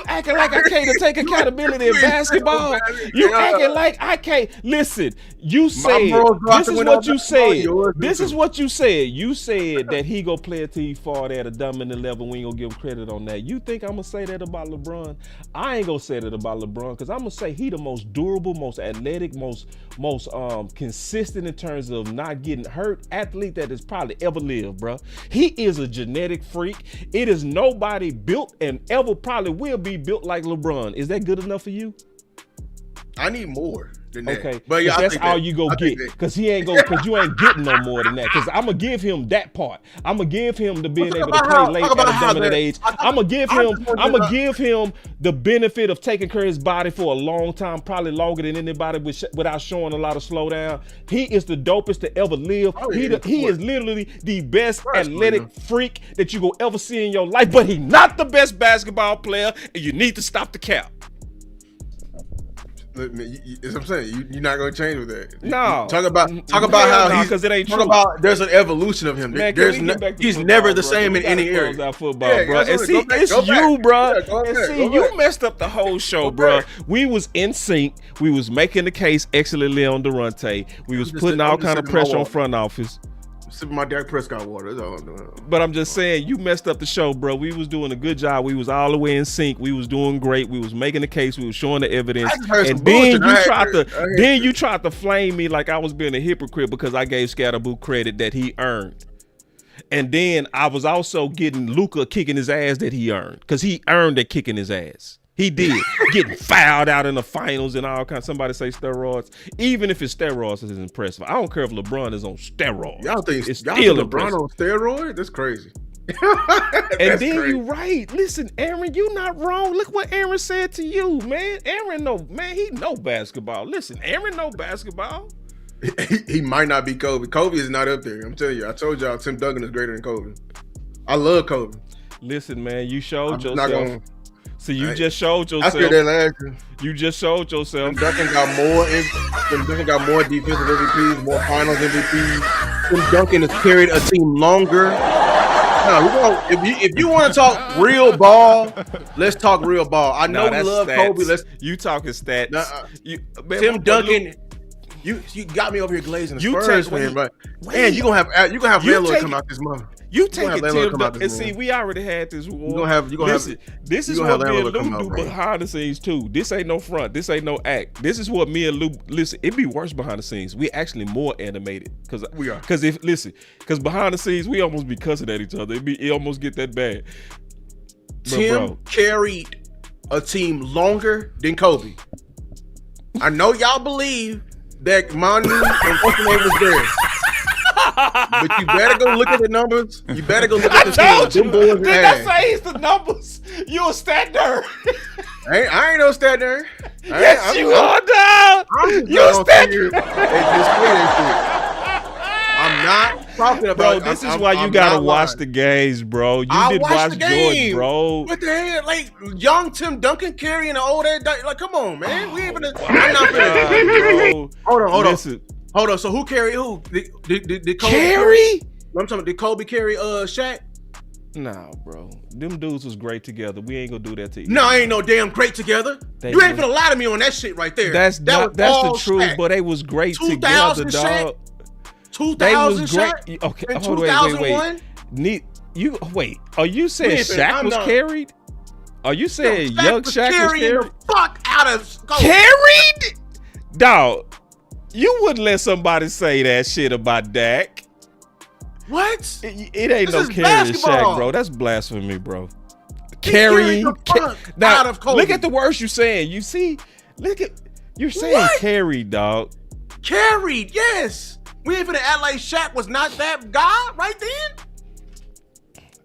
acting like I can't take accountability in basketball. You acting like I can't. Listen, you said this is what you said. This is what you said. You said that he go play until he fall at a dumb in the level. We ain't gonna give him credit on that. You think I'm gonna say that about LeBron? I ain't gonna say that about LeBron because I'm gonna say he the most durable, most athletic, most consistent in terms of not getting hurt athlete that has probably ever lived, bro. He is a genetic freak. It is nobody built and ever probably will be built like LeBron. Is that good enough for you? I need more than that. Okay, but yeah, that's all you go get. Because you ain't getting no more than that. Because I'm gonna give him that part. I'm gonna give him the being able to play late at a dominant age. I'm gonna give him the benefit of taking care of his body for a long time, probably longer than anybody without showing a lot of slowdown. He is the dopest to ever live. He is literally the best athletic freak that you will ever see in your life. But he's not the best basketball player, and you need to stop the cap. Look, man, as I'm saying, you're not gonna change with that. No. Talk about how he's because it ain't talk true. about there's an evolution of him. Man, he's never the same in any area. Football, bro. And see, it's you, bro. And see, you messed up the whole show, bro. We was in sync. We was making the case excellently on Daronte. We was putting all kind of pressure on front office. Sipping my Dak Prescott water. That's all I'm doing. But I'm just saying, you messed up the show, bro. We was doing a good job. We was all the way in sync. We was doing great. We was making the case. We was showing the evidence. And then you tried to flame me like I was being a hypocrite because I gave Scatterboo credit that he earned. And then I was also getting Luka kicking his ass that he earned because he earned that kicking his ass. He did. Getting fouled out in the finals and all kinds. Somebody say steroids. Even if it's steroids, it's impressive. I don't care if LeBron is on steroids. Y'all think it's y'all still LeBron impressive. on steroids? That's crazy. And then you right. Listen, Aaron, you not wrong. Look what Aaron said to you, man. Aaron he know basketball. Listen, Aaron know basketball. He might not be Kobe. Kobe is not up there. I'm telling you. I told y'all Tim Duncan is greater than Kobe. I love Kobe. Listen, man, you showed yourself. So you just showed I yourself. said that last year. You just showed yourself. Duncan got more defensive MVPs, more finals MVPs. Tim Duncan has carried a team longer. No, if you want to talk real ball, let's talk real ball. I know we love stats. Kobe. You talking stats. Tim Duncan, you got me over here glazing the Spurs, man. But man, you gonna have Landlord come out this month. You take it, Tim, and see, we already had this war. This is what me and Lou do behind the scenes too. This ain't no front. This ain't no act. This is what me and Lou. Listen, it be worse behind the scenes. We actually more animated because we are. Because behind the scenes we almost be cussing at each other. It almost get that bad. Tim carried a team longer than Kobe. I know y'all believe that Manu and what's the name was there. But you better go look at the numbers. You better go look at the team. Did I say he's the numbers? You a stat nerd. I ain't no stat nerd. Yes, you are, dog. You a stat nerd. I'm not talking about. Bro, this is why you gotta watch the games, bro. You did watch Jordan, bro. What the hell? Like young Tim Duncan carrying an old ass. Like, come on, man. We ain't gonna. I'm not gonna. Hold on. So who carried who? Did Kobe carry? I'm talking. Did Kobe carry Shaq? Nah, bro. Them dudes was great together. We ain't gonna do that to you. No, ain't no damn great together. You ain't finna lie to me on that shit right there. That's the truth. But they was great together, dog. 2000 Shaq? Okay, in 2001? Wait. Are you saying Shaq was carried? Are you saying young Shaq was carried? The fuck out of carried? Dog, you wouldn't let somebody say that shit about Dak. What? It ain't no carrying Shaq, bro. That's blasphemy, bro. Carrying out of Kobe. Look at the words you're saying. You see, you're saying carried, dog. Carried, yes. We ain't finna act like Shaq was not that guy right then.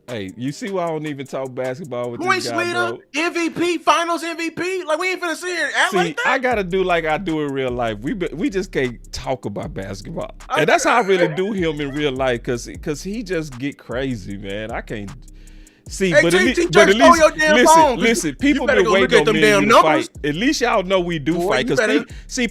Hey, you see why I don't even talk basketball with Points this guy, leader, bro? MVP, Finals MVP. Like we ain't finna sit here and act like that. I gotta do like I do in real life. We just can't talk about basketball, and that's how I really do him in real life. Cause he just get crazy, man. I can't see. Hey, but at least, listen. People been waiting on me and you to fight. At least y'all know we do fight. Cause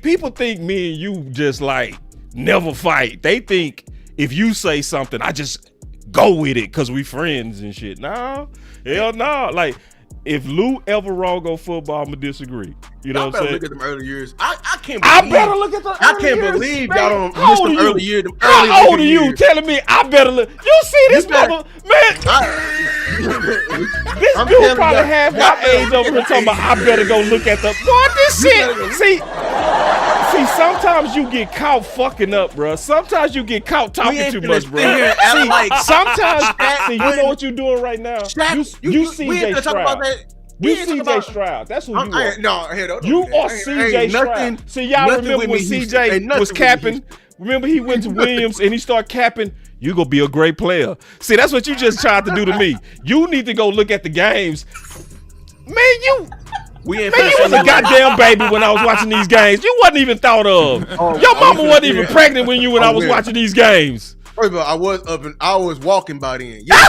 people think me and you just like never fight. They think if you say something, I just go with it because we friends and shit. No, hell no. Like if Lou ever wrong on football, I'ma disagree. You know what I'm saying? Look at them early years. I can't. I better look at the. I can't believe y'all don't miss them early years. How old are you? Telling me I better look? You see this mother man? This dude probably half my age over here talking about I better go look at the. Boy, this shit. See, sometimes you get caught fucking up, bro. Sometimes you get caught talking too much, bro. Sometimes, you know what you're doing right now? You CJ Stroud. You CJ Stroud. That's who you are. No, you are CJ Stroud. See, y'all remember when CJ was capping? Remember he went to Williams and he started capping? You gonna be a great player. See, that's what you just tried to do to me. You need to go look at the games. Man, you was a goddamn baby when I was watching these games. You wasn't even thought of. Your mama wasn't even pregnant when I was watching these games. First of all, I was walking by then. Yeah.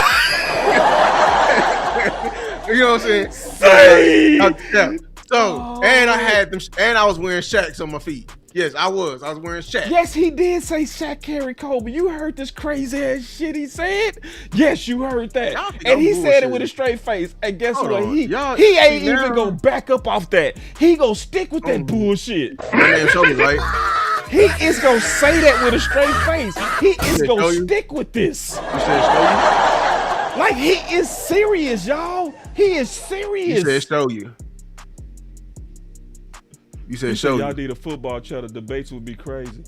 You know what I'm saying? So, and I had them, and I was wearing Shaqs on my feet. Yes, I was wearing Shaq. Yes, he did say Shaq carried Kobe. You heard this crazy ass shit he said? Yes, you heard that. And he said it with a straight face. And guess what? He ain't even gonna back up off that. He gonna stick with that bullshit. Man, show me, right? He is gonna say that with a straight face. He is gonna stick with this. You said show you? Like he is serious, y'all. He is serious. You said show you. You said show y'all need a football channel. Debates would be crazy.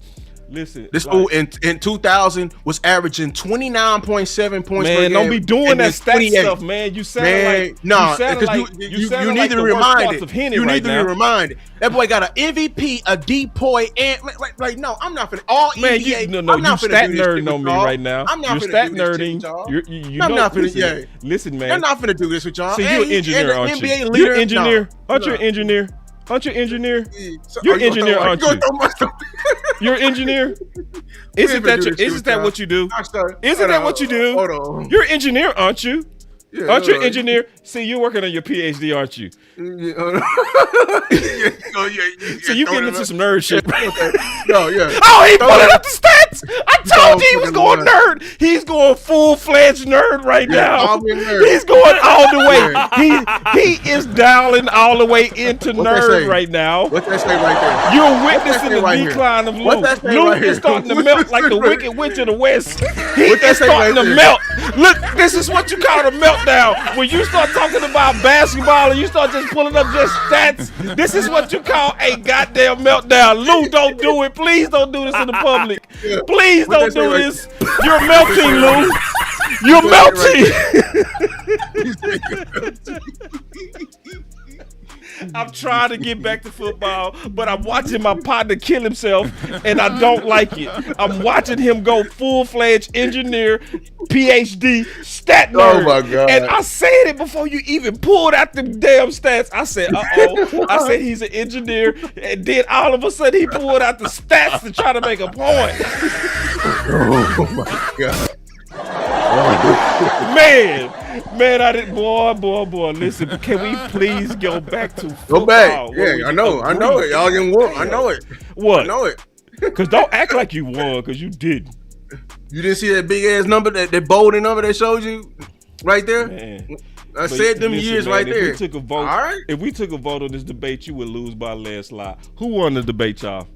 Listen, this fool in 2000 was averaging 29.7 points per game. Man, don't be doing that stat stuff, man. You sound like you need to be reminded. You need to be reminded. That boy got an MVP, a DPOY, and like no, I'm not finna all man, EBA. You stat nerding on me right now. I'm not you're stat nerding. I'm not finna. Listen, man. I'm not finna do this with y'all. See, you're an engineer, aren't you? You're an engineer. Aren't you an engineer? Aren't you an engineer? You're an engineer, aren't you? You're an engineer? Isn't that what you do? Isn't that what you do? Hold on. You're an engineer, aren't you? Yeah, aren't you an engineer? See, you're working on your PhD, aren't you? So you getting into some nerd shit. No, yeah. Oh, he pulling up the stats. I told you he was going nerd. He's going full-fledged nerd right now. He's going all the way. He is dialing all the way into nerd right now. What's that say right there? You're witnessing the decline of Luke. Luke is starting to melt like the Wicked Witch of the West. He is starting to melt. Look, this is what you call a meltdown. When you start talking about basketball and you start just pulling up just stats, this is what you call a goddamn meltdown. Lou, don't do it. Please don't do this in the public. Please don't do this. You're melting, Lou. You're melting. I'm trying to get back to football, but I'm watching my partner kill himself, and I don't like it. I'm watching him go full-fledged engineer, PhD, stat nerd. Oh my God. And I said it before you even pulled out the damn stats. I said, uh-oh. I said he's an engineer, and then all of a sudden he pulled out the stats to try to make a point. Oh my God. Man, I didn't. Boy. Listen, can we please go back to football? Go back. Yeah, I know it. Y'all getting whooped. I know it. What? I know it. Because don't act like you won, because you didn't. You didn't see that big ass number, that bolding number that showed you right there? Man. I said them years right there. If we took a vote, all right? If we took a vote on this debate, you would lose by a landslide. Who won the debate, y'all?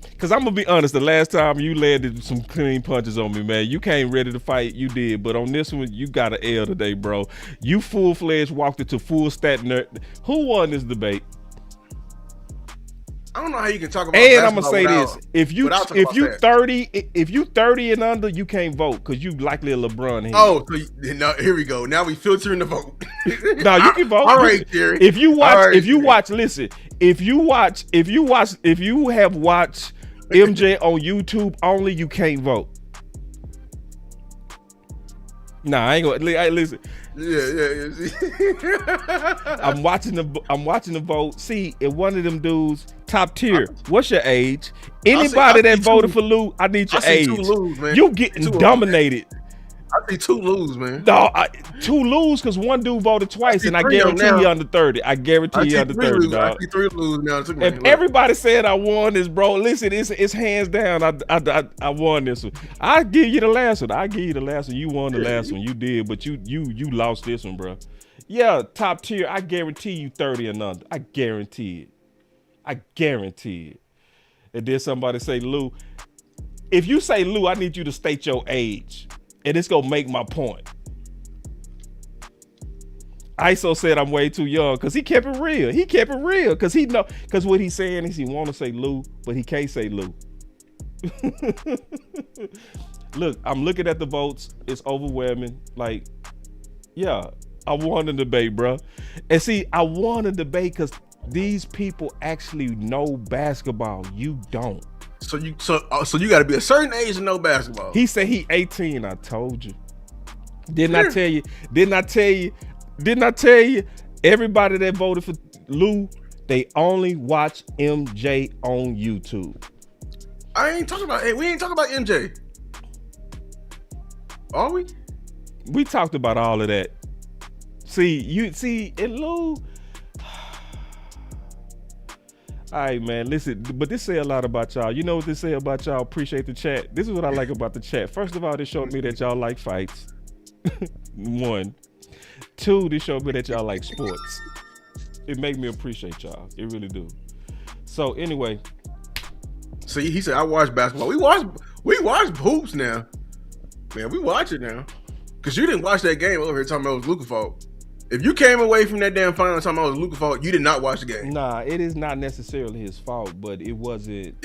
Because I'm going to be honest, the last time you landed some clean punches on me, man, you came ready to fight, you did. But on this one, you got an L today, bro. You full-fledged walked into full stat nerd. Who won this debate? I don't know how you can talk about and I'm gonna say without, this: if you 30 and under, you can't vote because you likely a LeBron head. Oh, so now here we go. Now we filtering the vote. No, you can vote. All right, Jerry. If you watch, right, if you watch, listen. If you have watched MJ on YouTube only, you can't vote. Nah, I ain't gonna. Listen. Yeah. I'm watching the vote. See, if one of them dudes top tier, what's your age? Anybody that voted for Lou, I need your age. Two lose, man. You getting dominated. I see two lose, man. No, two lose because one dude voted twice, and I guarantee you under 30. I guarantee you under 30, dog. I see three lose now. If everybody said I won this, bro, listen, it's hands down. I won this one. I give you the last one. You won the last one. You did, but you lost this one, bro. Yeah, top tier. I guarantee you 30 and under. I guarantee it. And then somebody say Lou. If you say Lou, I need you to state your age. And it's gonna make my point. ISO said I'm way too young because he kept it real. Because he know, because what he's saying is he want to say Lou, but he can't say Lou. Look, I'm looking at the votes. It's overwhelming. Like, yeah, I won the debate, bro. And see, I won the debate because these people actually know basketball. You don't. So you got to be a certain age to know basketball. He said he 18. I told you. Didn't I tell you? Everybody that voted for Lou, they only watch MJ on YouTube. We ain't talking about MJ. Are we? We talked about all of that. And Lou. All right, man, listen, but this say a lot about y'all. You know what this say about y'all? Appreciate the chat. This is what I like about the chat. First of all, this showed me that y'all like fights. 1. 2, this showed me that y'all like sports. It make me appreciate y'all. It really do. So anyway. See, he said I watch basketball. We watch hoops now. Man, we watch it now. Because you didn't watch that game over here talking about it was Luka's fault. If you came away from that damn final talking about it was Luka's fault, you did not watch the game. Nah, it is not necessarily his fault, but it wasn't.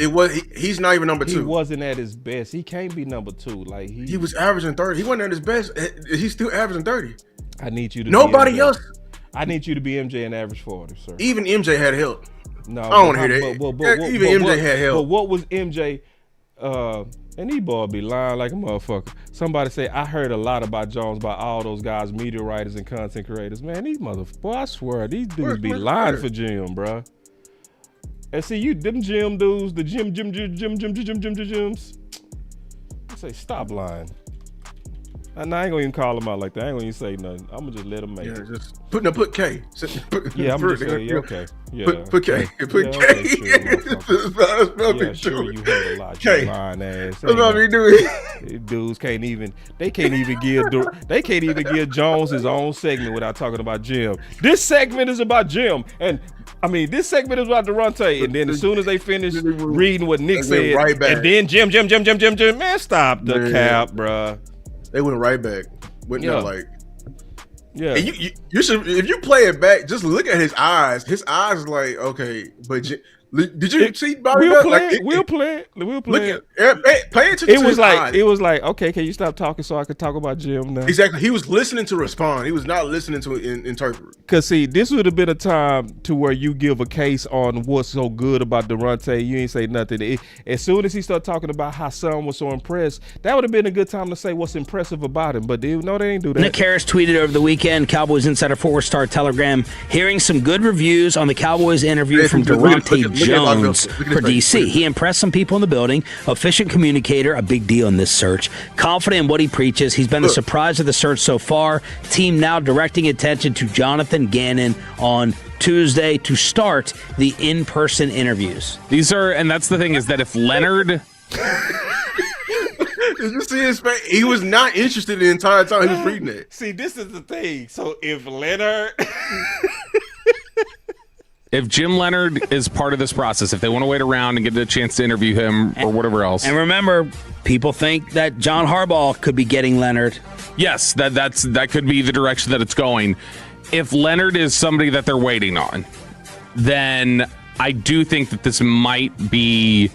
He's not even number 2. He wasn't at his best. He can't be number 2. Like he was averaging 30. He wasn't at his best. He's still averaging 30. I need you to. Nobody else. I need you to be MJ and average 40, sir. Even MJ had help. No, I don't want to hear that. Even MJ had help. But what was MJ? And these boys be lying like a motherfucker. Somebody say, I heard a lot about Jones by all those guys, media writers and content creators. Man, these motherfuckers, boy, I swear, these dudes be lying for Jim, bro. And see, them Jim dudes, the Jims. I say, stop lying. And I ain't gonna even call them out like that. I ain't gonna even say nothing. I'm gonna just let them make it. Just put K. Yeah, I'm just saying, okay. Yeah. Put K. Put K. Yeah, sure, you heard a lot. You lying ass. That's what we doing. Dudes can't even give Jones his own segment without talking about Jim. This segment is about Jim. And I mean, this segment is about Daronte. And then as soon as they finish reading what Nick said, right back. and then Jim, man, stop the cap, bruh. They went right back. And Yeah. you should, if you play it back, just look at his eyes. His eyes is like, okay, but Did you see Bobby? We'll play it. We'll play it. Pay attention. It was like, okay, can you stop talking so I can talk about Jim now? Exactly. He was listening to respond. He was not listening to interpret. Because, see, this would have been a time to where you give a case on what's so good about Daronte. You ain't say nothing. As soon as he started talking about how Son was so impressed, that would have been a good time to say what's impressive about him. But they ain't do that. Nick Harris tweeted over the weekend, Cowboys Insider 4-star Telegram, hearing some good reviews on the Cowboys interview from Daronte Jones for DC. He impressed some people in the building. Efficient communicator, a big deal in this search. Confident in what he preaches. He's been the surprise of the search so far. Team now directing attention to Jonathan Gannon on Tuesday to start the in-person interviews. And that's the thing, is that if Leonard... Did you see his face? He was not interested the entire time he was reading it. See, this is the thing. So if Leonard... If Jim Leonard is part of this process, if they want to wait around and get a chance to interview him or whatever else. And remember, people think that John Harbaugh could be getting Leonard. Yes, that could be the direction that it's going. If Leonard is somebody that they're waiting on, then I do think that this might be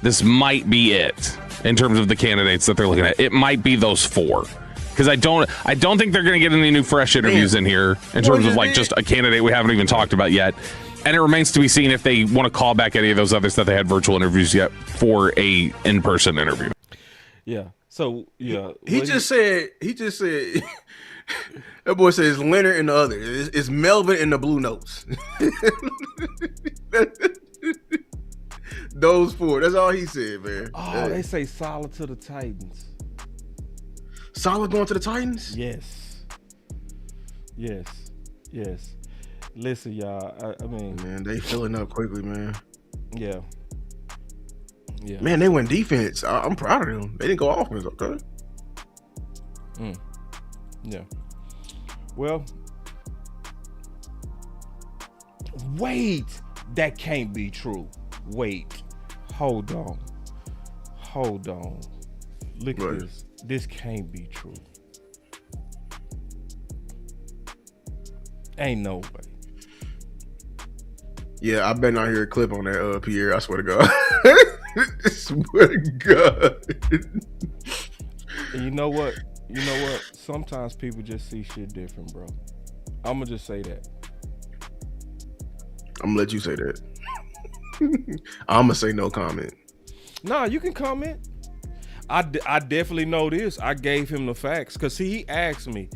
it in terms of the candidates that they're looking at. It might be those four. Because I don't think they're going to get any new fresh interviews in here in terms of like just a candidate we haven't even talked about yet. And it remains to be seen if they want to call back any of those others that they had virtual interviews yet for a in-person interview. Yeah. So yeah. He just said that boy says Leonard and the other. It's Melvin and the Blue Notes. Those four. That's all he said, man. Oh, they say solid to the Titans. Solid going to the Titans? Yes. Listen, y'all. I mean, man, they filling up quickly, man. Yeah. Man, they went defense. I'm proud of them. They didn't go offense, okay? Yeah. Well, wait. That can't be true. Wait. Hold on. Look at this. This can't be true. Ain't no way. Yeah, I better not hear a clip on that, Pierre. I swear to God. I swear to God. And you know what? Sometimes people just see shit different, bro. I'm going to just say that. I'm going to let you say that. I'm going to say no comment. Nah, you can comment. I definitely know this. I gave him the facts because he asked me.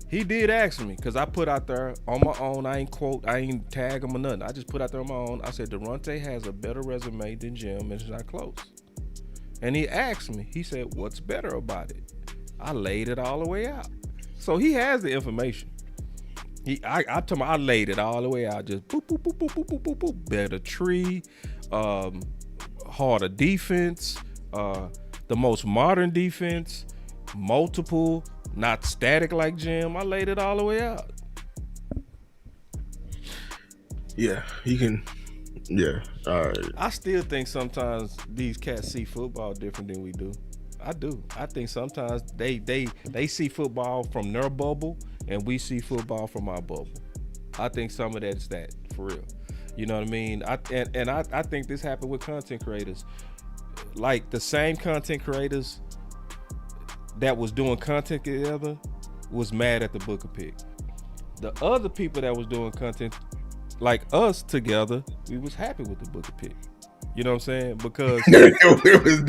He did ask me because I put out there on my own. I ain't tag him or nothing. I just put out there on my own. I said, Daronte has a better resume than Jim, and it's not close. And he asked me. He said, what's better about it? I laid it all the way out. So he has the information. I told him I laid it all the way out. Just boop, boop, boop, boop, boop, boop, boop, boop. Better tree, harder defense, the most modern defense, multiple, not static like Jim. I laid it all the way out. Yeah, he can. Yeah, all right. I still think sometimes these cats see football different than we do. I do. I think sometimes they see football from their bubble and we see football from our bubble. I think some of that's that, for real. You know what I mean? I think this happened with content creators. Like the same content creators that was doing content together was mad at the Booker pick. The other people that was doing content like us together, we was happy with the Booker pick. You know what I'm saying? Because it was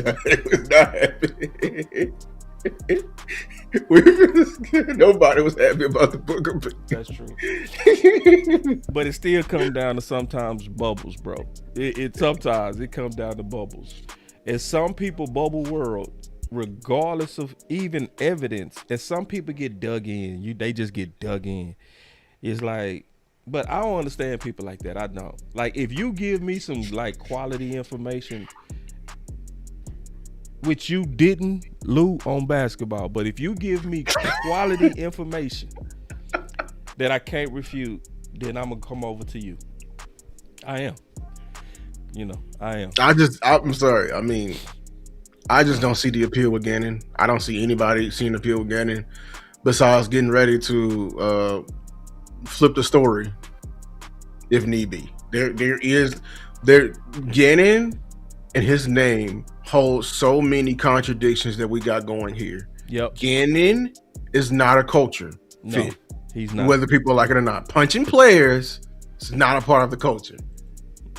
not happy. Nobody was happy about the Booker pick. That's true. But it still comes down to sometimes bubbles, bro. Sometimes it comes down to bubbles. And some people bubble world, regardless of even evidence. And some people get dug in. They just get dug in. It's like, but I don't understand people like that. I don't. Like, if you give me some like quality information, which you didn't, Lou, on basketball, but if you give me quality information that I can't refute, then I'm gonna come over to you. I am. I am. I'm sorry. I mean, I just don't see the appeal with Gannon. I don't see anybody seeing the appeal with Gannon besides getting ready to flip the story if need be. There is Gannon and his name holds so many contradictions that we got going here. Yep. Gannon is not a culture fit. He's not. Whether people like it or not. Punching players is not a part of the culture.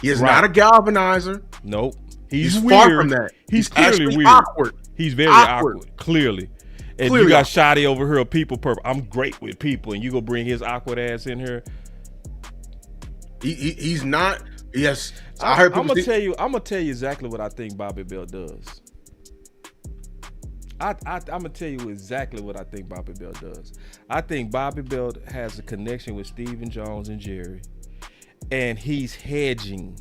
He is Right. not a galvanizer. Nope. He's Far weird. from that. He's clearly actually weird. awkward. He's very awkward. Clearly. And Clearly you got awkward. Shotty over here, a people purpose. I'm great with people, and you go bring his awkward ass in here. He's not. Yes, I heard. I'm gonna tell you. I'm gonna tell you exactly what I think Bobby Belt does. I'm gonna tell you exactly what I think Bobby Belt does. I think Bobby Belt has a connection with Stephen Jones and Jerry, and he's hedging.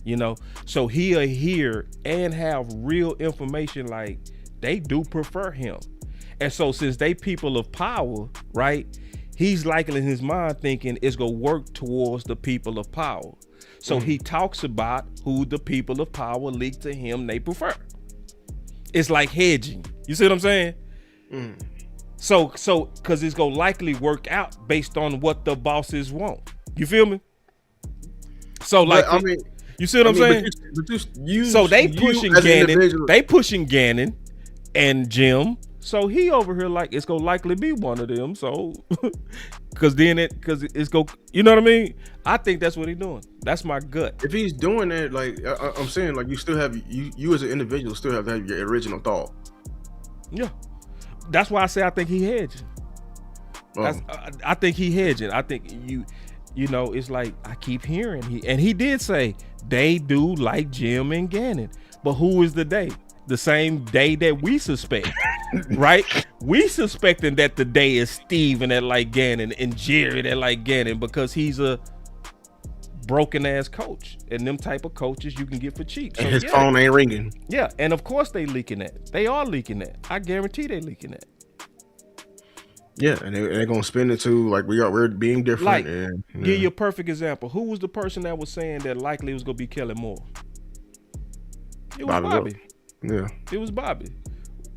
You know, so he'll hear and have real information like they do prefer him. And so since they people of power, right, he's likely in his mind thinking it's gonna work towards the people of power. So he talks about who the people of power leak to him they prefer. It's like hedging. You see what I'm saying? So because it's gonna likely work out based on what the bosses want. You feel me? So like, But, I mean, you see what I'm saying? So they pushing Gannon. They pushing Gannon and Jim. So he over here like it's gonna likely be one of them. So because it's go. You know what I mean? I think that's what he's doing. That's my gut. If he's doing that, like I'm saying, like you still have you as an individual still have to have your original thought. Yeah, that's why I say I think he hedging. I think he hedging. I think you know, it's like I keep hearing he did say they do like Jim and Gannon, but who is the they? The same day that we suspect, right? We suspecting that the day is Steven that like Gannon and Jerry that like Gannon because he's a broken ass coach, and them type of coaches you can get for cheap. And his phone ain't ringing. Yeah, and of course they leaking that. They are leaking that. I guarantee they leaking that. Yeah, and they're gonna spin it to like we're being different. Like, and, give you a perfect example. Who was the person that was saying that likely was gonna be Kellen Moore? It was Bobby. Yeah, it was Bobby.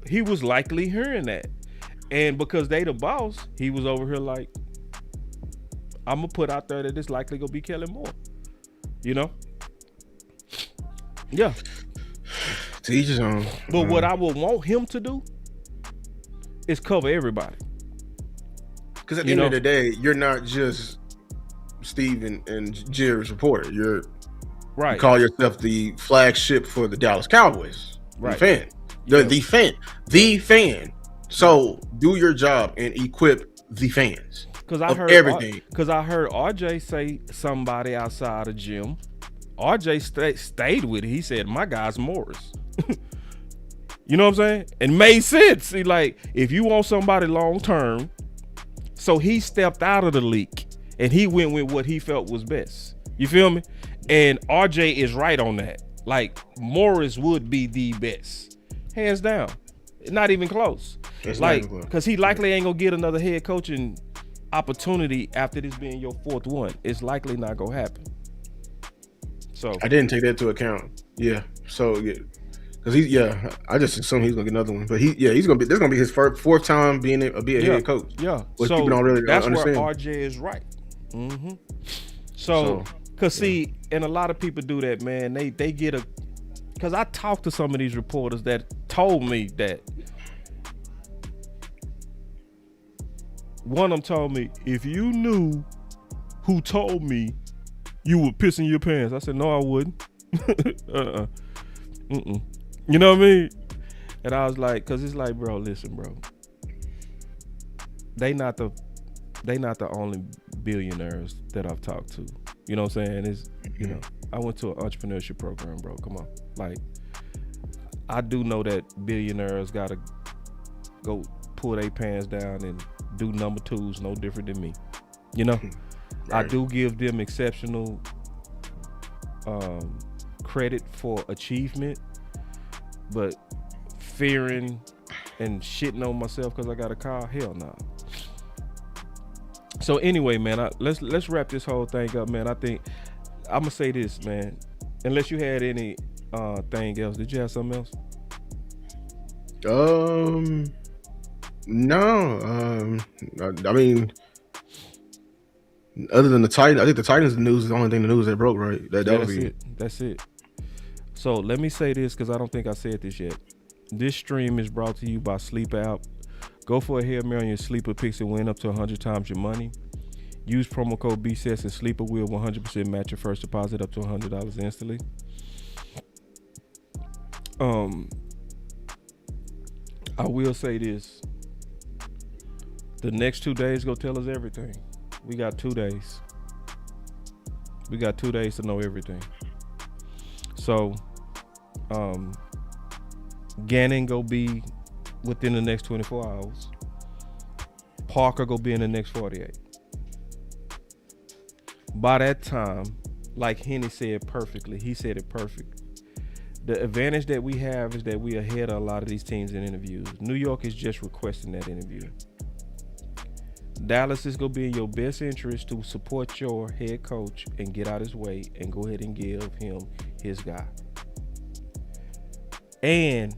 He was likely hearing that, and because they the boss, he was over here like, I'm gonna put out there that it's likely gonna be Kellen Moore. You know? Yeah. To each his own. But what I would want him to do is cover everybody. Because at the end of the day, you're not just Steve and Jerry's reporter. You're right. You call yourself the flagship for the Dallas Cowboys. Right. The fan. So do your job and equip the fans. Because I heard everything. Because I heard RJ say somebody outside of Jim. RJ stayed with it. He said, "My guy's Morris." You know what I'm saying? And made sense. He like, if you want somebody long term, so he stepped out of the leak and he went with what he felt was best. You feel me? And RJ is right on that. Like, Morris would be the best, hands down. Not even close. It's like, because he likely ain't gonna get another head coaching opportunity after this being your fourth one. It's likely not gonna happen. So I didn't take that into account. Yeah. So yeah, because I just assumed he's gonna get another one. But he's gonna be. This is gonna be his fourth time being a head coach. Yeah. Which so people don't really that's understand. where RJ is right. Mm-hmm. So, see, and a lot of people do that, man. They get a. Because I talked to some of these reporters that told me that. One of them told me, if you knew who told me, you would piss in your pants. I said, no, I wouldn't. You know what I mean? And I was like, because it's like, bro, listen, bro. They not the only billionaires that I've talked to. You know what I'm saying? It's, you know, I went to an entrepreneurship program, bro. Come on. Like, I do know that billionaires gotta go pull their pants down and do number twos no different than me. You know? Right. I do give them exceptional credit for achievement, but fearing and shitting on myself because I got a car, hell no. So anyway, man, let's wrap this whole thing up, man. I think I'm gonna say this, man. Unless you had any thing else, did you have something else? No. I mean, Other than the Titans, I think the Titans news is the only thing the news that broke, right? That's it. So let me say this because I don't think I said this yet. This stream is brought to you by Sleep App. Go for a Hail Mary on your sleeper picks and win up to 100 times your money. Use promo code BCS and Sleeper will 100% match your first deposit up to $100 instantly. I will say this. The next 2 days go tell us everything. We got 2 days. We got 2 days to know everything. So, Gannon go be within the next 24 hours. Parker go be in the next 48. By that time, like Henny said perfectly, he said it perfect. The advantage that we have is that we are ahead of a lot of these teams in interviews. New York is just requesting that interview. Dallas is going to be in your best interest to support your head coach and get out his way and go ahead and give him his guy. And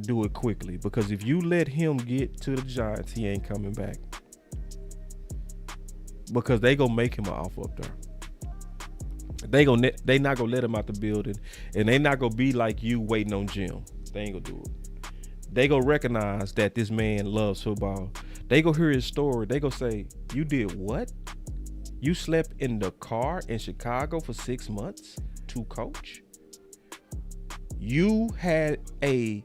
do it quickly, because if you let him get to the Giants, he ain't coming back. Because they going to make him an offer up there. They not gonna let him out the building, and they not gonna be like you waiting on Jim. They ain't gonna do it. They gonna recognize that this man loves football. They gonna hear his story. They gonna say, "You did what? You slept in the car in Chicago for 6 months to coach? You had a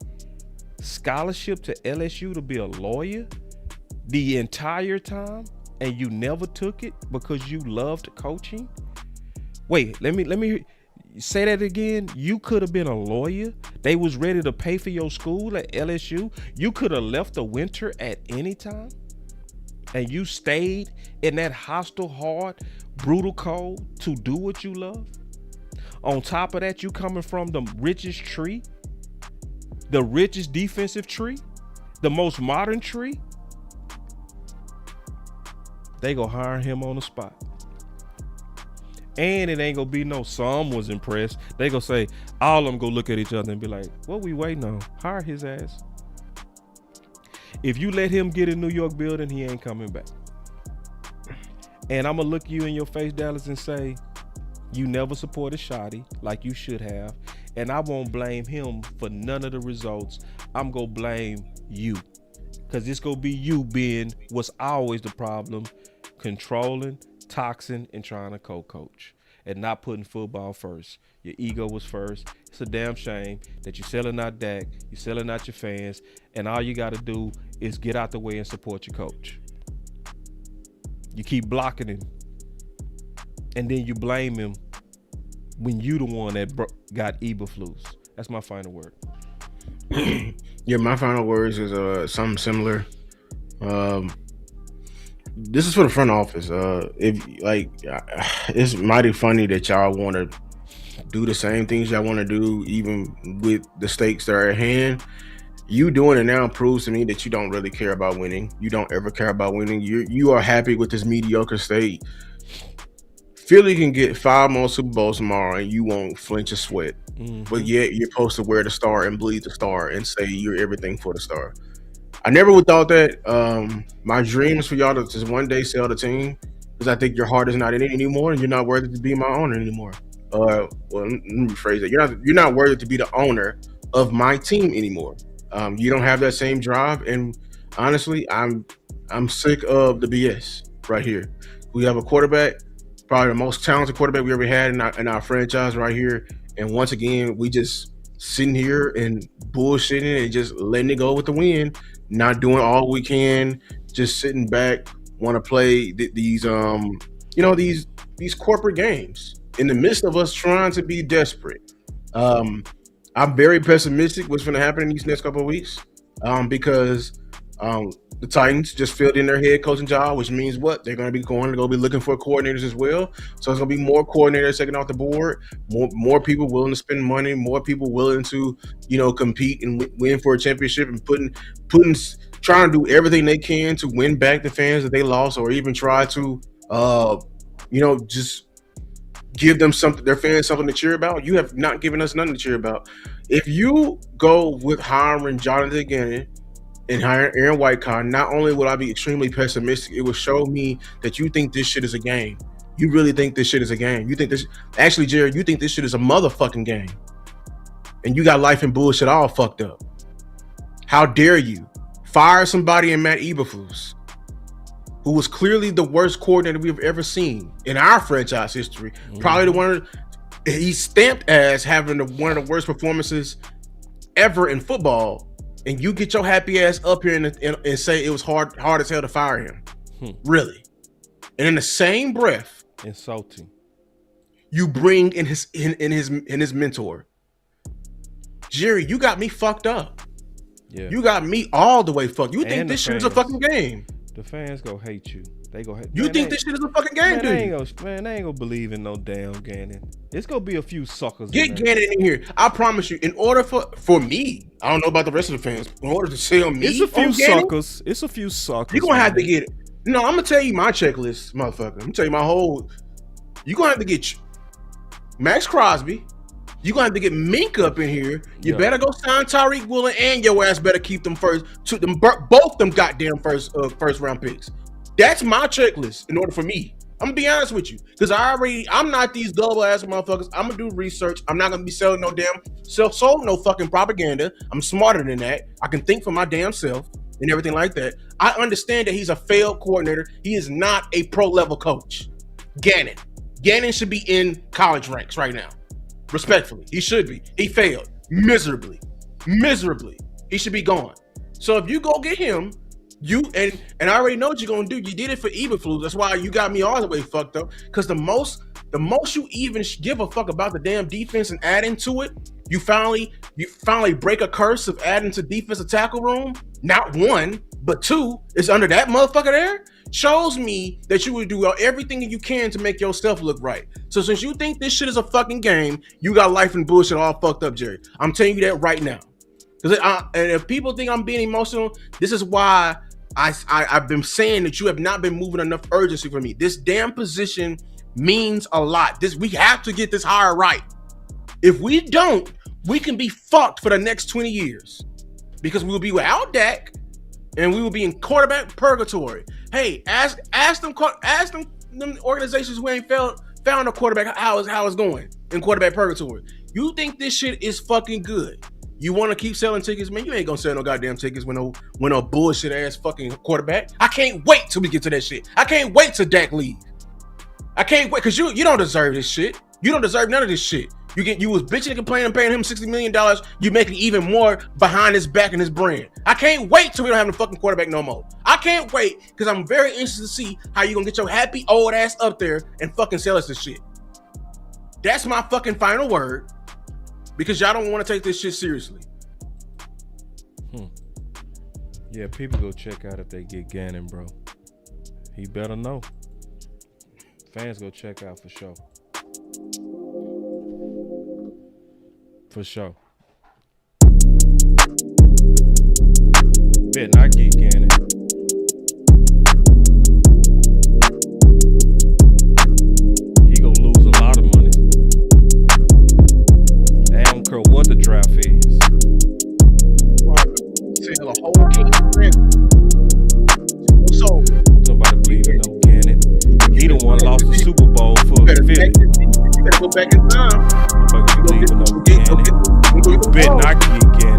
scholarship to LSU to be a lawyer the entire time, and you never took it because you loved coaching?" Wait, let me say that again. You could have been a lawyer. They was ready to pay for your school at LSU. You could have left the winter at any time, and you stayed in that hostile, hard, brutal cold to do what you love. On top of that, you coming from the richest tree, the richest defensive tree, the most modern tree. They gonna hire him on the spot. And it ain't gonna be no some was impressed. They gonna say, all of them go look at each other and be like, what we waiting on? Hire his ass. If you let him get in New York building, he ain't coming back. And I'm gonna look you in your face, Dallas, and say, you never supported Shoddy like you should have. And I won't blame him for none of the results. I'm gonna blame you. Because it's gonna be you being what's always the problem, controlling, toxin, and trying to co-coach and not putting football first. Your ego was first. It's a damn shame that you're selling out Dak, you're selling out your fans, and all you got to do is get out the way and support your coach. You keep blocking him, and then you blame him when you the one that got Eberflus. That's my final word. Yeah, my final words is something similar. This is for the front office. It's mighty funny that y'all want to do the same things y'all want to do, even with the stakes that are at hand. You doing it now proves to me that you don't really care about winning. You don't ever care about winning. You are happy with this mediocre state. Philly can get 5 more Super Bowls tomorrow, and you won't flinch a sweat. Mm-hmm. But yet you're supposed to wear the star and bleed the star and say you're everything for the star. I never would thought that. My dream is for y'all to just one day sell the team, because I think your heart is not in it anymore, and you're not worthy to be my owner anymore. Well, let me rephrase that. You're not worthy to be the owner of my team anymore. You don't have that same drive, and honestly, I'm sick of the BS right here. We have a quarterback, probably the most talented quarterback we ever had in our franchise right here, and once again, we just sitting here and bullshitting and just letting it go with the wind. Not doing all we can, just sitting back, want to play these corporate games in the midst of us trying to be desperate. I'm very pessimistic what's going to happen in these next couple of weeks, because the Titans just filled in their head coaching job, which means what? They're going to go be looking for coordinators as well. So it's going to be more coordinators taken off the board, more people willing to spend money, more people willing to, compete and win for a championship, and trying to do everything they can to win back the fans that they lost, or even try to, just give them their fans something to cheer about. You have not given us nothing to cheer about. If you go with hiring Jonathan Gannon and hiring Aaron Whitecar, not only will I be extremely pessimistic, it will show me that you think this shit is a game. You really think this shit is a game. You think this, actually, Jared, you think this shit is a motherfucking game. And you got life and bullshit all fucked up. How dare you fire somebody in Matt Eberflus, who was clearly the worst coordinator we've ever seen in our franchise history. Probably the one, he's stamped as having one of the worst performances ever in football. And you get your happy ass up here and say it was hard as hell to fire him. Really? And in the same breath, insulting, you bring in his mentor. Jerry, you got me fucked up. Yeah. You got me all the way fucked. You think And this the shit is a fucking game. The fans gonna hate you. They gonna hate you. Man, Think this shit is a fucking game, they ain't gonna believe in no damn Gannon. It's gonna be a few suckers. Get Gannon in here. I promise you, in order for me, I don't know about the rest of the fans, in order to sell me, it's a few Gannon, suckers. It's a few suckers. You're gonna have to get it. No, I'm gonna tell you my checklist, motherfucker. I'm gonna tell you my whole. You're gonna have to get Max Crosby. You're gonna have to get Mink up in here. You better go sign Tyreek Woolen, and your ass better keep them both them goddamn first round picks. That's my checklist in order for me. I'm gonna be honest with you, because I'm not these gullible ass motherfuckers. I'm gonna do research. I'm not gonna be selling sold no fucking propaganda. I'm smarter than that. I can think for my damn self and everything like that. I understand that he's a failed coordinator. He is not a pro level coach. Gannon should be in college ranks right now. Respectfully, he should be. He failed miserably. He should be gone. So if you go get him, and I already know what you're gonna do. You did it for Eberflus. That's why you got me all the way fucked up. Because the most you even give a fuck about the damn defense and adding to it, you finally break a curse of adding to defensive tackle room. Not one, but two is under that motherfucker there. Shows me that you would do everything you can to make yourself look right. So since you think this shit is a fucking game, you got life and bullshit all fucked up, Jerry. I'm telling you that right now. And if people think I'm being emotional, this is why I've been saying that you have not been moving enough urgency for me. This damn position means a lot. We have to get this hire right. If we don't, we can be fucked for the next 20 years because we will be without Dak and we will be in quarterback purgatory. Hey, ask them organizations who ain't found a quarterback how it's going in quarterback purgatory. You think this shit is fucking good? You want to keep selling tickets, man? You ain't gonna sell no goddamn tickets when no bullshit ass fucking quarterback. I can't wait till we get to that shit. I can't wait till Dak leave. I can't wait because you don't deserve this shit. You don't deserve none of this shit. You was bitching and complaining, paying him $60 million. You making even more behind his back and his brand. I can't wait till we don't have no fucking quarterback no more. I can't wait because I'm very interested to see how you gonna get your happy old ass up there and fucking sell us this shit. That's my fucking final word. Because y'all don't want to take this shit seriously. Yeah, people go check out if they get Gannon, bro. He better know. Fans go check out for sure. For sure. Bet not get Gannon. He gonna lose a lot of money. I don't care what the draft is. Sell a whole game. So nobody believe in no Gannon. He the one lost the Super Bowl for Philly. You better go back in time. Nobody believe in no Gannon. You bet not get Gannon.